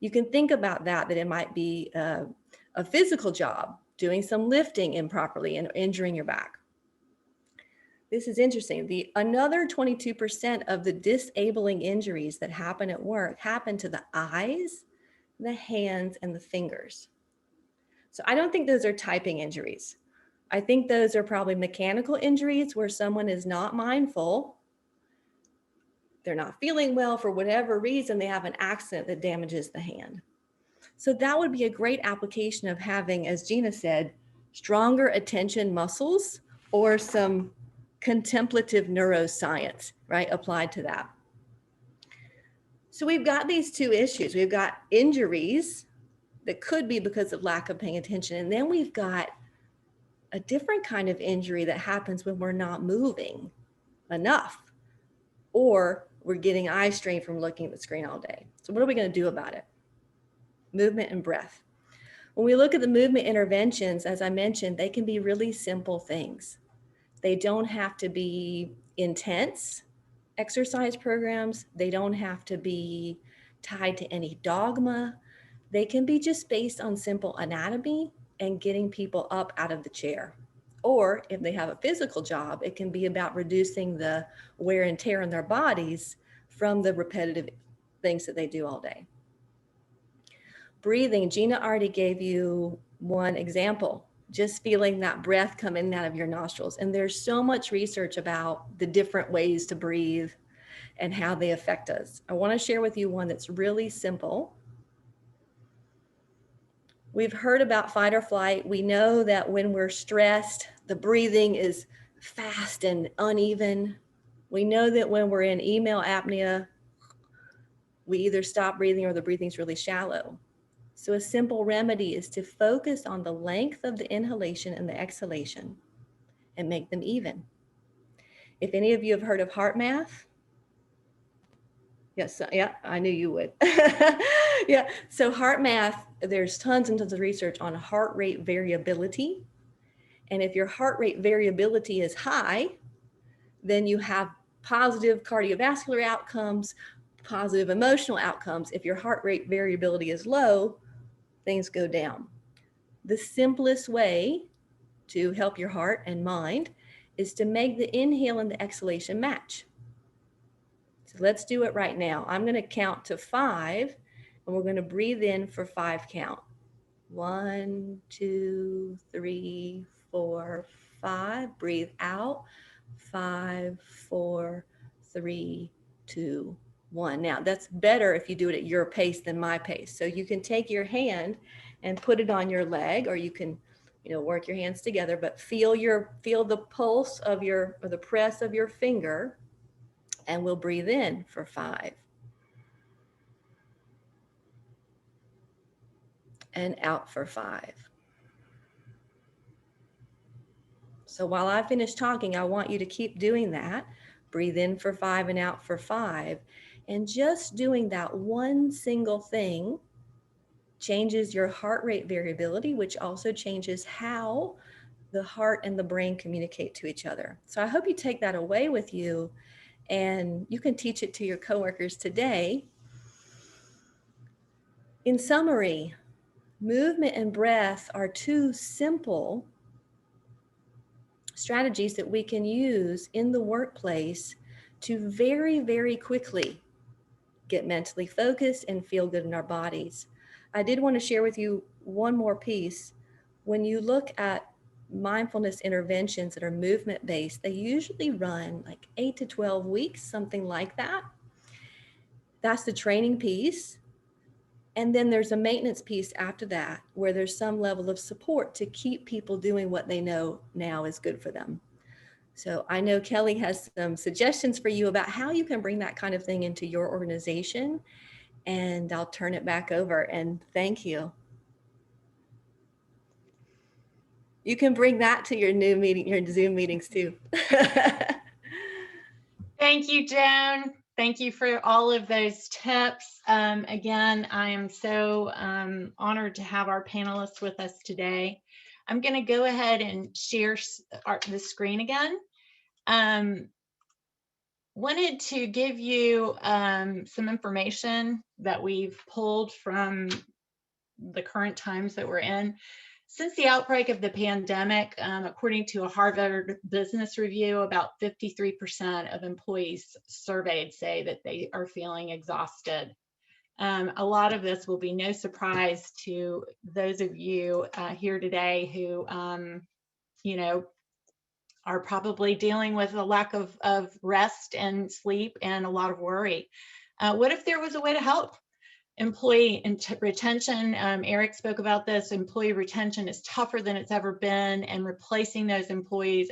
[SPEAKER 5] You can think about that it might be a physical job, doing some lifting improperly and injuring your back. This is interesting. Another 22% of the disabling injuries that happen at work happen to the eyes, the hands, and the fingers. So I don't think those are typing injuries. I think those are probably mechanical injuries where someone is not mindful. They're not feeling well for whatever reason. They have an accident that damages the hand. So that would be a great application of having, as Gina said, stronger attention muscles or some contemplative neuroscience, right, applied to that. So we've got these two issues. We've got injuries that could be because of lack of paying attention. And then we've got a different kind of injury that happens when we're not moving enough, or we're getting eye strain from looking at the screen all day. So what are we going to do about it? Movement and breath. When we look at the movement interventions, as I mentioned, they can be really simple things. They don't have to be intense exercise programs. They don't have to be tied to any dogma. They can be just based on simple anatomy and getting people up out of the chair. Or if they have a physical job, it can be about reducing the wear and tear in their bodies from the repetitive things that they do all day. Breathing, Gina already gave you one example, just feeling that breath come in and out of your nostrils. And there's so much research about the different ways to breathe and how they affect us. I want to share with you one that's really simple. We've heard about fight or flight. We know that when we're stressed, the breathing is fast and uneven. We know that when we're in email apnea, we either stop breathing or the breathing's really shallow. So a simple remedy is to focus on the length of the inhalation and the exhalation and make them even. If any of you have heard of heart math, yes, yeah, I knew you would. Yeah, so heart math, there's tons and tons of research on heart rate variability. And if your heart rate variability is high, then you have positive cardiovascular outcomes, positive emotional outcomes. If your heart rate variability is low, things go down. The simplest way to help your heart and mind is to make the inhale and the exhalation match. So let's do it right now. I'm going to count to 5 and we're going to breathe in for 5 count. 1, 2, 3, 4, 5. Breathe out. 5, 4, 3, 2, 1. Now that's better if you do it at your pace than my pace. So you can take your hand and put it on your leg, or you can, work your hands together, but feel the pulse of or the press of your finger, and we'll breathe in for 5. And out for 5. So while I finish talking, I want you to keep doing that. Breathe in for 5 and out for 5. And just doing that one single thing changes your heart rate variability, which also changes how the heart and the brain communicate to each other. So I hope you take that away with you and you can teach it to your coworkers today. In summary, movement and breath are 2 simple strategies that we can use in the workplace to very, very quickly get mentally focused and feel good in our bodies. I did want to share with you one more piece. When you look at mindfulness interventions that are movement-based, they usually run like 8 to 12 weeks, something like that. That's the training piece. And then there's a maintenance piece after that, where there's some level of support to keep people doing what they know now is good for them. So I know Kelly has some suggestions for you about how you can bring that kind of thing into your organization. And I'll turn it back over, and thank you. You can bring that to your new meeting, your Zoom meetings too.
[SPEAKER 1] Thank you, Joan. Thank you for all of those tips. Again, I am so honored to have our panelists with us today. I'm going to go ahead and share the screen again. Wanted to give you some information that we've pulled from the current times that we're in. Since the outbreak of the pandemic, according to a Harvard Business Review, about 53% of employees surveyed say that they are feeling exhausted. A lot of this will be no surprise to those of you here today who, you know, are probably dealing with a lack of rest and sleep and a lot of worry. What if there was a way to help? Employee retention, Eric spoke about this. Employee retention is tougher than it's ever been, and replacing those employees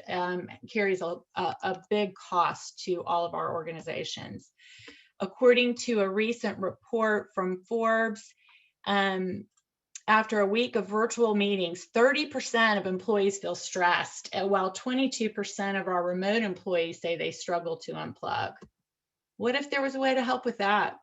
[SPEAKER 1] carries a big cost to all of our organizations. According to a recent report from Forbes, after a week of virtual meetings, 30% of employees feel stressed, while 22% of our remote employees say they struggle to unplug. What if there was a way to help with that?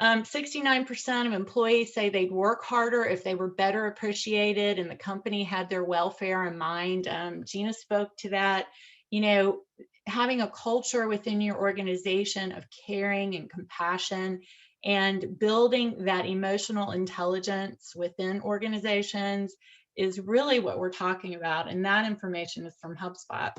[SPEAKER 1] 69% of employees say they'd work harder if they were better appreciated and the company had their welfare in mind. Gina spoke to that. You know, having a culture within your organization of caring and compassion and building that emotional intelligence within organizations is really what we're talking about. And that information is from HubSpot.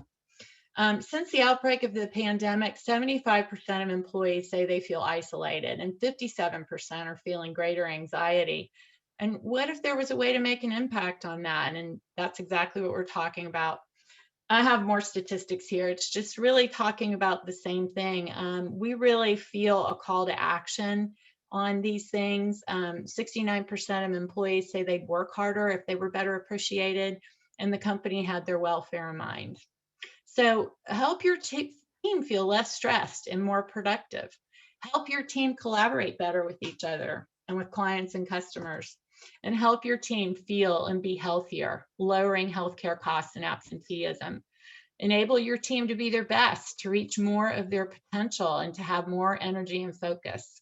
[SPEAKER 1] Since the outbreak of the pandemic, 75% of employees say they feel isolated and 57% are feeling greater anxiety. And what if there was a way to make an impact on that? And that's exactly what we're talking about. I have more statistics here. It's just really talking about the same thing. We really feel a call to action on these things. 69% of employees say they'd work harder if they were better appreciated and the company had their welfare in mind. So help your team feel less stressed and more productive. Help your team collaborate better with each other and with clients and customers. And help your team feel and be healthier, lowering healthcare costs and absenteeism. Enable your team to be their best, to reach more of their potential and to have more energy and focus.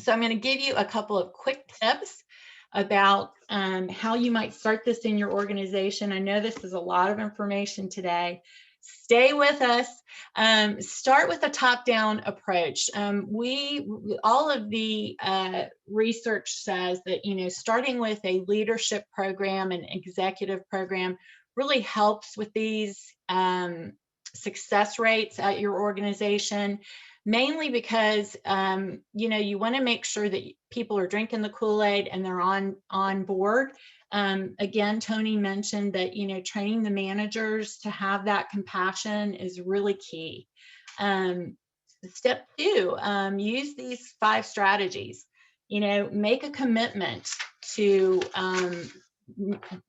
[SPEAKER 1] So I'm going to give you a couple of quick tips about how you might start this in your organization. I know this is a lot of information today. Stay with us. Start with a top-down approach. All of the research says that, you know, starting with a leadership program and executive program really helps with these success rates at your organization, mainly because, you know, you want to make sure that people are drinking the Kool-Aid and they're on board. Again, Tony mentioned that, you know, training the managers to have that compassion is really key. Step 2, use these 5 strategies. You know, make a commitment to,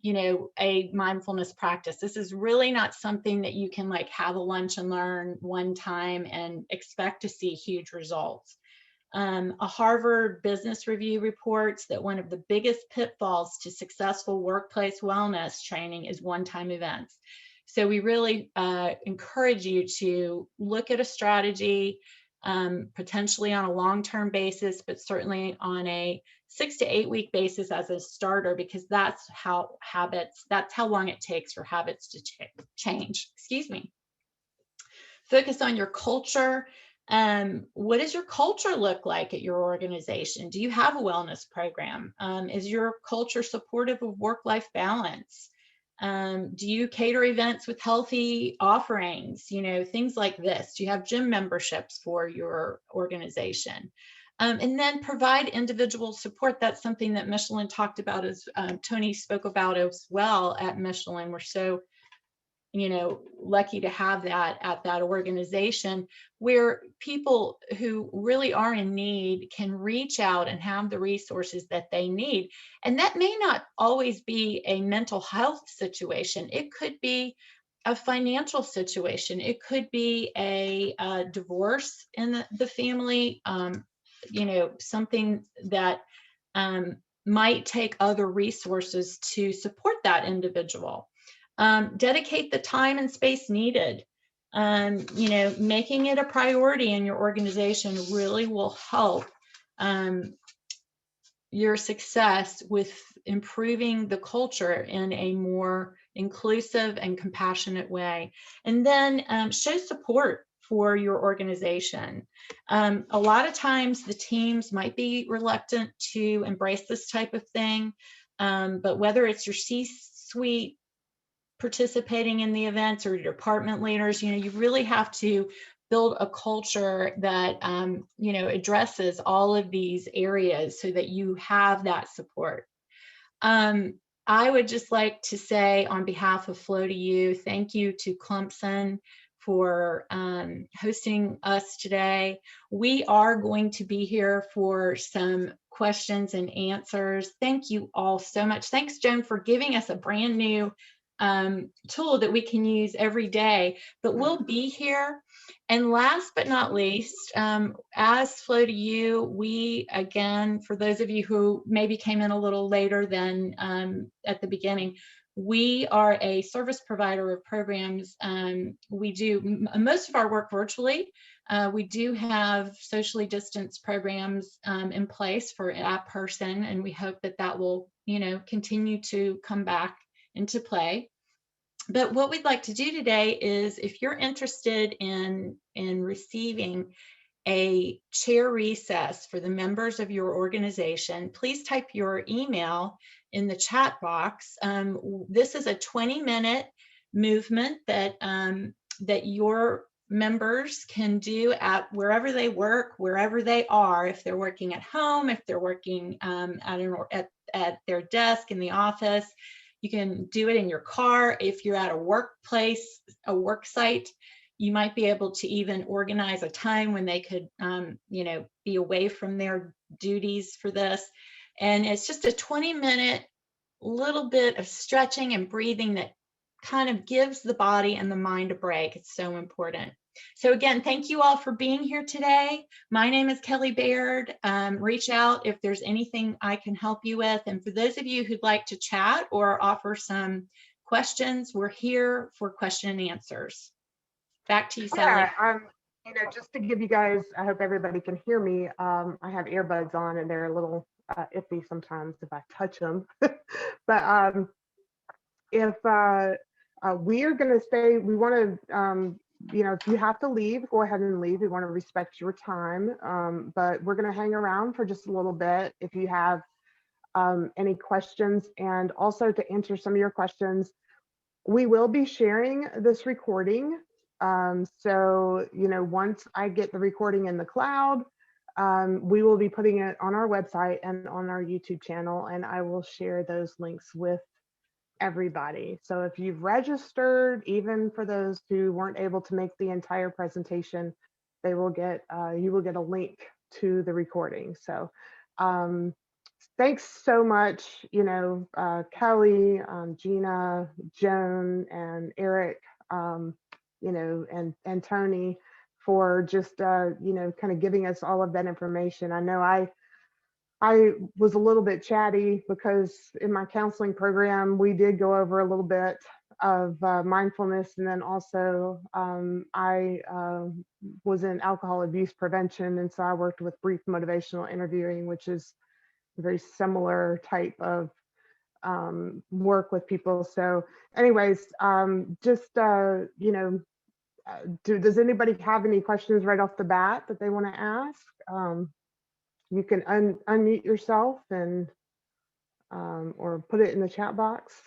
[SPEAKER 1] you know, a mindfulness practice. This is really not something that you can like have a lunch and learn one time and expect to see huge results. A Harvard Business Review reports that one of the biggest pitfalls to successful workplace wellness training is one-time events. So we really encourage you to look at a strategy, potentially on a long-term basis, but certainly on a 6 to 8 week basis as a starter, because that's how long it takes for habits to change. Excuse me. Focus on your culture. What does your culture look like at your organization? Do you have a wellness program? Is your culture supportive of work-life balance? Do you cater events with healthy offerings? You know, things like this. Do you have gym memberships for your organization? And then provide individual support. That's something that Michelin talked about, as Tony spoke about as well at Michelin. We're so, you know, lucky to have that at that organization, where people who really are in need can reach out and have the resources that they need. And that may not always be a mental health situation. It could be a financial situation. It could be a divorce in the family, you know, something that might take other resources to support that individual. Dedicate the time and space needed. You know, making it a priority in your organization really will help your success with improving the culture in a more inclusive and compassionate way. And then show support for your organization. A lot of times the teams might be reluctant to embrace this type of thing. But whether it's your C-suite participating in the events or your department leaders, you really have to build a culture that, addresses all of these areas so that you have that support. I would just like to say on behalf of Flow to You, thank you to Clemson for hosting us today. We are going to be here for some questions and answers. Thank you all so much. Thanks, Joan, for giving us a brand new tool that we can use every day, but we'll be here. And last but not least, as Flow to You, we, again, for those of you who maybe came in a little later than at the beginning, we are a service provider of programs. We do most of our work virtually. We do have socially distanced programs in place for that person, and we hope that that will, continue to come back into play. But what we'd like to do today is, if you're interested in receiving a chair recess for the members of your organization, please type your email in the chat box. This is a 20-minute movement that that your members can do at wherever they work, wherever they are. If they're working at home, if they're working at their desk in the office, you can do it in your car. If you're at a workplace, a work site, you might be able to even organize a time when they could, be away from their duties for this. And it's just a 20-minute little bit of stretching and breathing that kind of gives the body and the mind a break. It's so important. So again, thank you all for being here today. My name is Kelly Baird. Reach out if there's anything I can help you with. And for those of you who'd like to chat or offer some questions, we're here for question and answers. Back to you, Sally.
[SPEAKER 6] Yeah, just to give you guys, I hope everybody can hear me. I have earbuds on and they're a little iffy sometimes if I touch them. But if we are going to stay, we want to, if you have to leave, go ahead and leave. We want to respect your time, but we're going to hang around for just a little bit if you have any questions. And also to answer some of your questions, we will be sharing this recording. So, once I get the recording in the cloud, we will be putting it on our website and on our YouTube channel, and I will share those links with everybody. So if you've registered, even for those who weren't able to make the entire presentation, you will get a link to the recording. So thanks so much, Kelly, Gina, Joan, and Eric, and Tony, for just kind of giving us all of that information. I know I was a little bit chatty because in my counseling program, we did go over a little bit of mindfulness. And then also I was in alcohol abuse prevention. And so I worked with brief motivational interviewing, which is a very similar type of work with people. So anyways, does anybody have any questions right off the bat that they want to ask? You can unmute yourself and or put it in the chat box.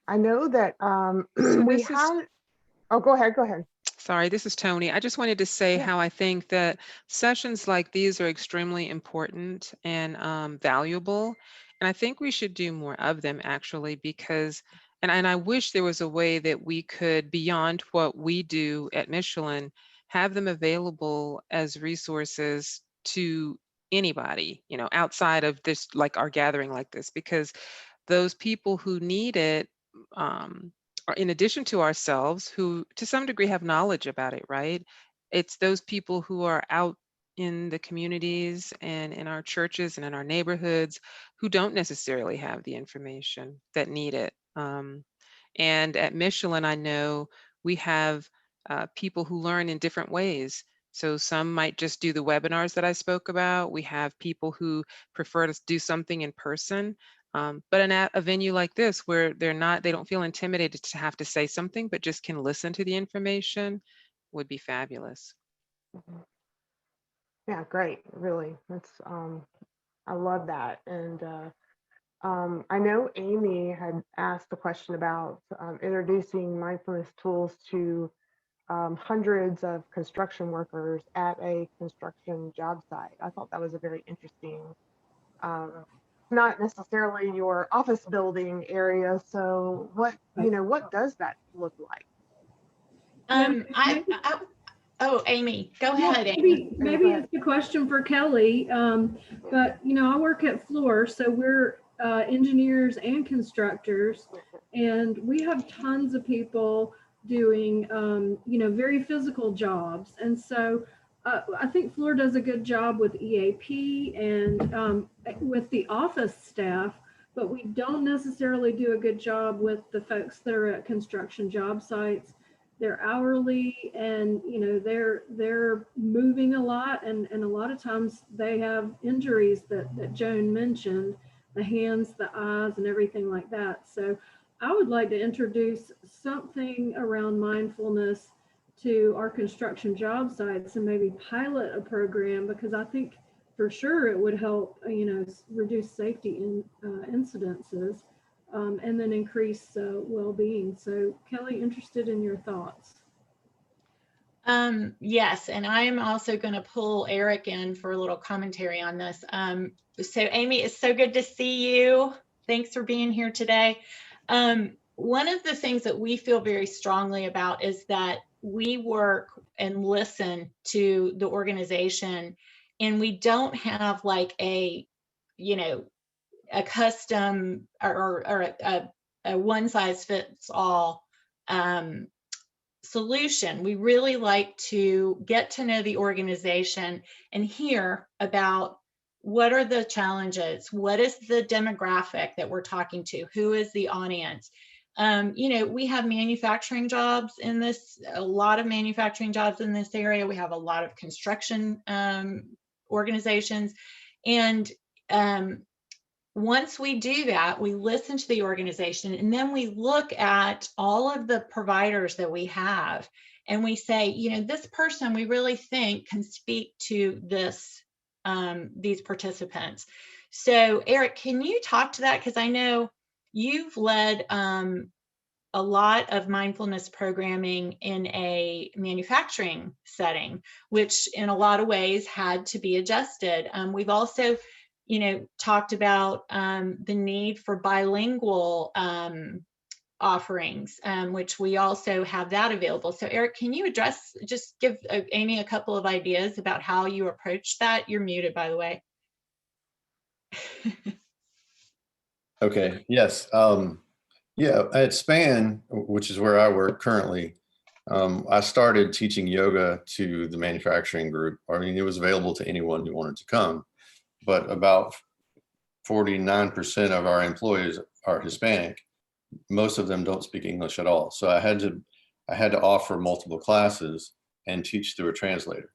[SPEAKER 6] I know that we have. Oh, go ahead.
[SPEAKER 2] Sorry, this is Tony. I just wanted to say how I think that sessions like these are extremely important and valuable. And I think we should do more of them, actually, because, and I wish there was a way that we could, beyond what we do at Michelin, have them available as resources to anybody, outside of this, like our gathering like this, because those people who need it, or in addition to ourselves, who to some degree have knowledge about it, right? It's those people who are out in the communities and in our churches and in our neighborhoods who don't necessarily have the information that need it. And at Michelin, I know we have people who learn in different ways. So some might just do the webinars that I spoke about. We have people who prefer to do something in person. But in a venue like this, where they don't feel intimidated to have to say something, but just can listen to the information, would be fabulous.
[SPEAKER 6] Yeah, great. Really, that's I love that. And I know Amy had asked a question about introducing mindfulness tools to hundreds of construction workers at a construction job site. I thought that was a very interesting, not necessarily your office building area. So what does that look like?
[SPEAKER 7] Yeah,
[SPEAKER 1] Oh, Amy, go
[SPEAKER 7] well,
[SPEAKER 1] ahead, Amy.
[SPEAKER 7] maybe it's a question for Kelly. But I work at Floor, so we're engineers and constructors, and we have tons of people doing very physical jobs, and so I think Floor does a good job with EAP and with the office staff, but we don't necessarily do a good job with the folks that are at construction job sites. They're hourly, and they're moving a lot, and a lot of times they have injuries that Joan mentioned, the hands, the eyes, and everything like that. So I would like to introduce something around mindfulness to our construction job sites and maybe pilot a program, because I think for sure it would help reduce safety incidences. And then increase well-being. So Kelly, interested in your thoughts.
[SPEAKER 1] Yes, and I'm also going to pull Eric in for a little commentary on this. So Amy, it's so good to see you. Thanks for being here today. One of the things that we feel very strongly about is that we work and listen to the organization, and we don't have like a custom or a one size fits all solution. We really like to get to know the organization and hear about what are the challenges, what is the demographic that we're talking to, who is the audience. We have manufacturing jobs in this, a lot of manufacturing jobs in this area. We have a lot of construction organizations, and once we do that, we listen to the organization, and then we look at all of the providers that we have, and we say, this person we really think can speak to these participants. So Eric, can you talk to that? Because I know you've led a lot of mindfulness programming in a manufacturing setting, which in a lot of ways had to be adjusted. We've also talked about the need for bilingual offerings, which we also have that available. So Eric, can you just give Amy a couple of ideas about how you approach that? You're muted, by the way.
[SPEAKER 3] Okay, yes. At SPAN, which is where I work currently, I started teaching yoga to the manufacturing group. I mean, it was available to anyone who wanted to come, but about 49% of our employees are Hispanic. Most of them don't speak English at all. So I had to offer multiple classes and teach through a translator.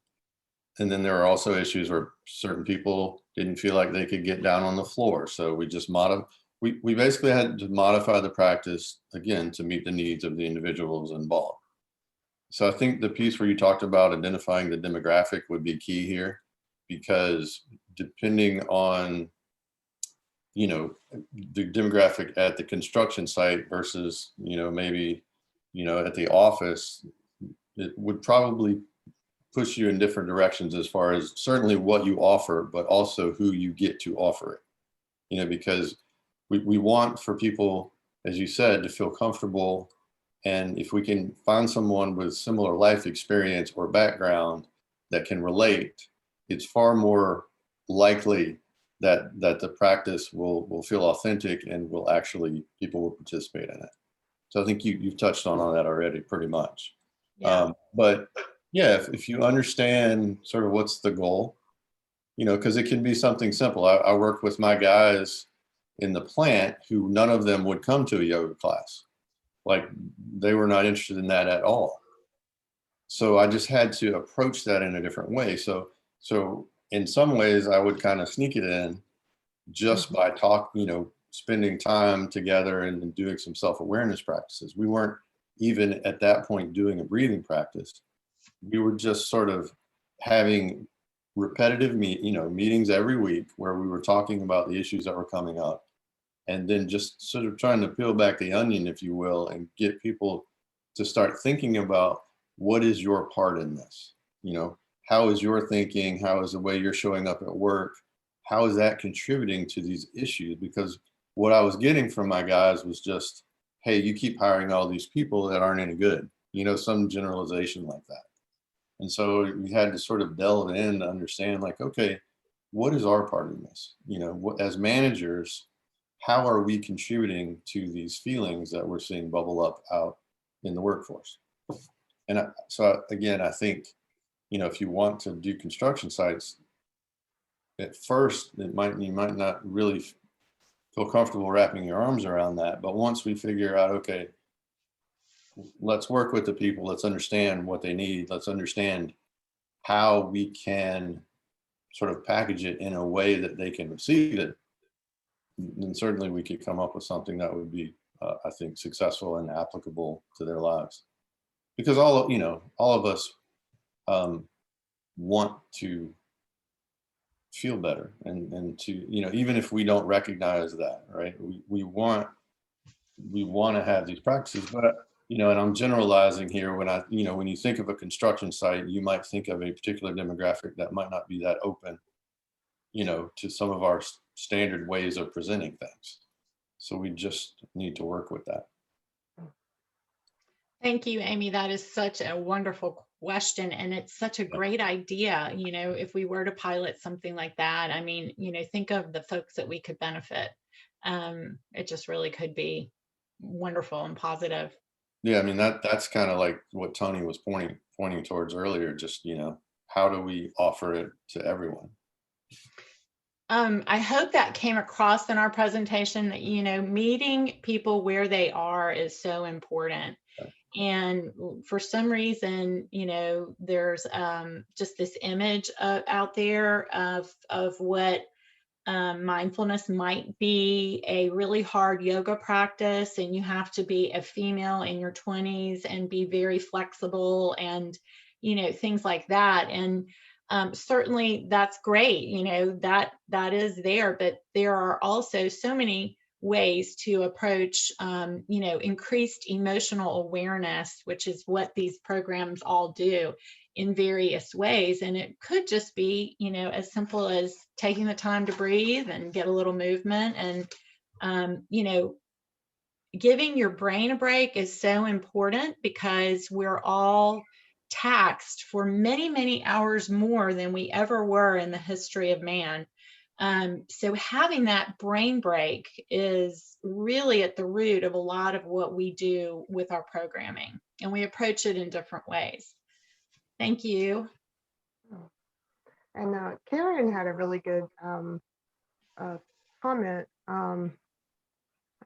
[SPEAKER 3] And then there are also issues where certain people didn't feel like they could get down on the floor. So we just we basically had to modify the practice again to meet the needs of the individuals involved. So I think the piece where you talked about identifying the demographic would be key here, because depending on the demographic at the construction site versus maybe at the office, it would probably push you in different directions as far as certainly what you offer, but also who you get to offer it. Because we want for people, as you said, to feel comfortable, and if we can find someone with similar life experience or background that can relate, it's far more likely that the practice will feel authentic and people will participate in it. So I think you've touched on all that already pretty much.
[SPEAKER 1] Yeah.
[SPEAKER 3] But yeah, if you understand sort of what's the goal, because it can be something simple. I work with my guys in the plant who none of them would come to a yoga class. Like they were not interested in that at all. So I just had to approach that in a different way. So in some ways I would kind of sneak it in just by spending time together and doing some self-awareness practices. We weren't even at that point doing a breathing practice. We were just sort of having repetitive meetings every week where we were talking about the issues that were coming up, and then just sort of trying to peel back the onion, if you will, and get people to start thinking about what is your part in this. How is your thinking? How is the way you're showing up at work? How is that contributing to these issues? Because what I was getting from my guys was just, hey, you keep hiring all these people that aren't any good, some generalization like that. And so we had to sort of delve in to understand, like, okay, what is our part in this? As managers, how are we contributing to these feelings that we're seeing bubble up out in the workforce? And so again, I think, if you want to do construction sites, at first, you might not really feel comfortable wrapping your arms around that. But once we figure out, okay, let's work with the people, let's understand what they need, let's understand how we can sort of package it in a way that they can receive it, then certainly we could come up with something that would be, I think, successful and applicable to their lives. Because all of us want to feel better and to, even if we don't recognize that, right? We want to have these practices, but and I'm generalizing here. When you think of a construction site, you might think of a particular demographic that might not be that open, to some of our standard ways of presenting things. So we just need to work with that.
[SPEAKER 1] Thank you, Amy. That is such a wonderful question. And it's such a great idea. If we were to pilot something like that, I mean, think of the folks that we could benefit. It just really could be wonderful and positive.
[SPEAKER 3] Yeah, I mean, that's kind of like what Tony was pointing towards earlier, just, how do we offer it to everyone?
[SPEAKER 1] I hope that came across in our presentation that, meeting people where they are is so important. And for some reason, there's just this image out there of what mindfulness might be, a really hard yoga practice, and you have to be a female in your 20s and be very flexible and, things like that. And certainly that's great, that is there, but there are also so many ways to approach, increased emotional awareness, which is what these programs all do in various ways. And it could just be, as simple as taking the time to breathe and get a little movement. And, giving your brain a break is so important because we're all taxed for many, many hours more than we ever were in the history of man. So having that brain break is really at the root of a lot of what we do with our programming, and we approach it in different ways. Thank you.
[SPEAKER 6] And Karen had a really good comment.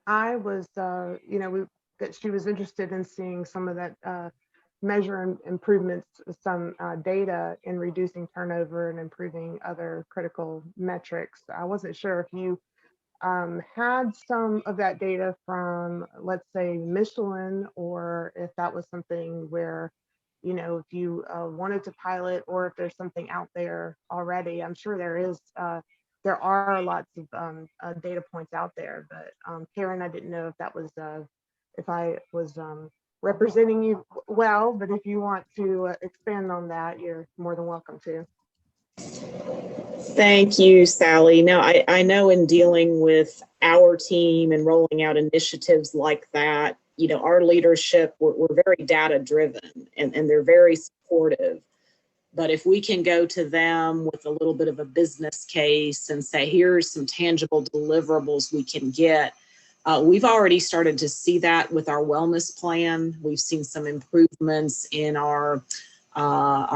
[SPEAKER 6] I was, that she was interested in seeing some of that measure improvements, some data in reducing turnover and improving other critical metrics. I wasn't sure if you had some of that data from, let's say, Michelin, or if that was something where, if you wanted to pilot, or if there's something out there already. I'm sure there are lots of data points out there, but Karen, I didn't know if that was, if I was representing you well, but if you want to expand on that, you're more than welcome to.
[SPEAKER 8] Thank you, Sally. Now, I know in dealing with our team and rolling out initiatives like that, our leadership, we're very data driven and they're very supportive. But if we can go to them with a little bit of a business case and say, here's some tangible deliverables we can get, we've already started to see that with our wellness plan. We've seen some improvements in our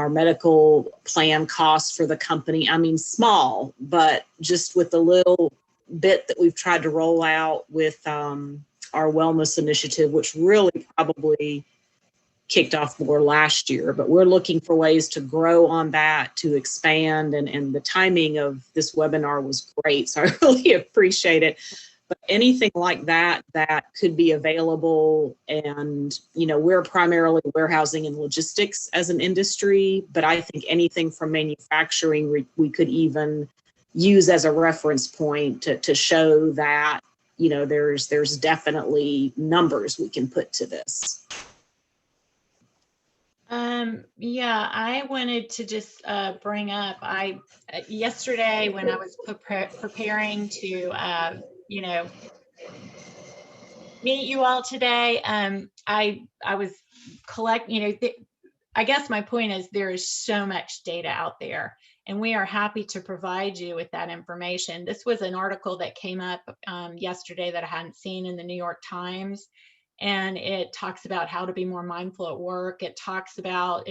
[SPEAKER 8] medical plan costs for the company. I mean, small, but just with the little bit that we've tried to roll out with our wellness initiative, which really probably kicked off more last year, but we're looking for ways to grow on that, to expand, and the timing of this webinar was great, so I really appreciate it. But anything like that that could be available, and we're primarily warehousing and logistics as an industry, but I think anything from manufacturing we could even use as a reference point to show that there's definitely numbers we can put to this.
[SPEAKER 1] Yeah, I wanted to just bring up, yesterday when I was preparing to, meet you all today, I was collecting, I guess my point is there is so much data out there, and we are happy to provide you with that information. This was an article that came up yesterday that I hadn't seen in the New York Times. And it talks about how to be more mindful at work. It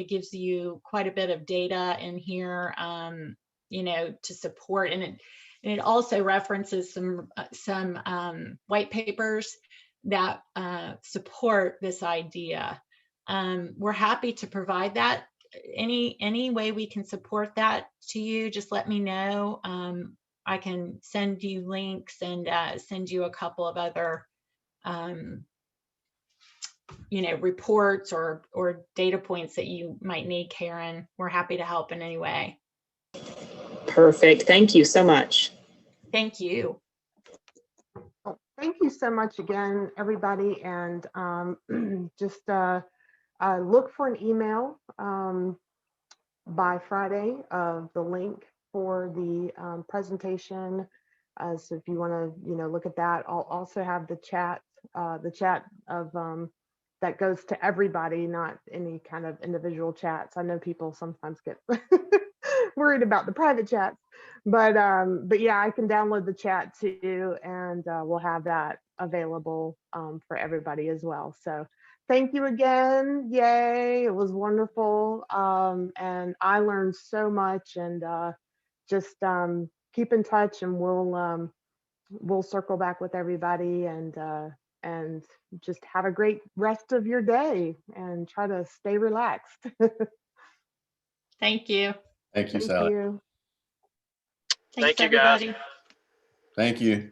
[SPEAKER 1] gives you quite a bit of data in here, to support. And it also references some white papers that support this idea. We're happy to provide that. Any way we can support that to you, just let me know. I can send you links and send you a couple of other reports or data points that you might need, Karen. We're happy to help in any way.
[SPEAKER 8] Perfect. Thank you so much.
[SPEAKER 1] Thank you.
[SPEAKER 6] Well, thank you so much again, everybody. And just look for an email by Friday of the link for the presentation. So if you want to, look at that, I'll also have the chat of that goes to everybody, not any kind of individual chats. I know people sometimes get worried about the private chats, but yeah, I can download the chat too, and we'll have that available for everybody as well. So thank you again. Yay, it was wonderful. And I learned so much, and just keep in touch, and we'll circle back with everybody, and just have a great rest of your day and try to stay relaxed.
[SPEAKER 1] Thank you.
[SPEAKER 3] Thank you,
[SPEAKER 6] Thank
[SPEAKER 3] Sally.
[SPEAKER 6] you.
[SPEAKER 1] Thanks,
[SPEAKER 9] Thank you, guys.
[SPEAKER 1] everybody.
[SPEAKER 3] Thank you.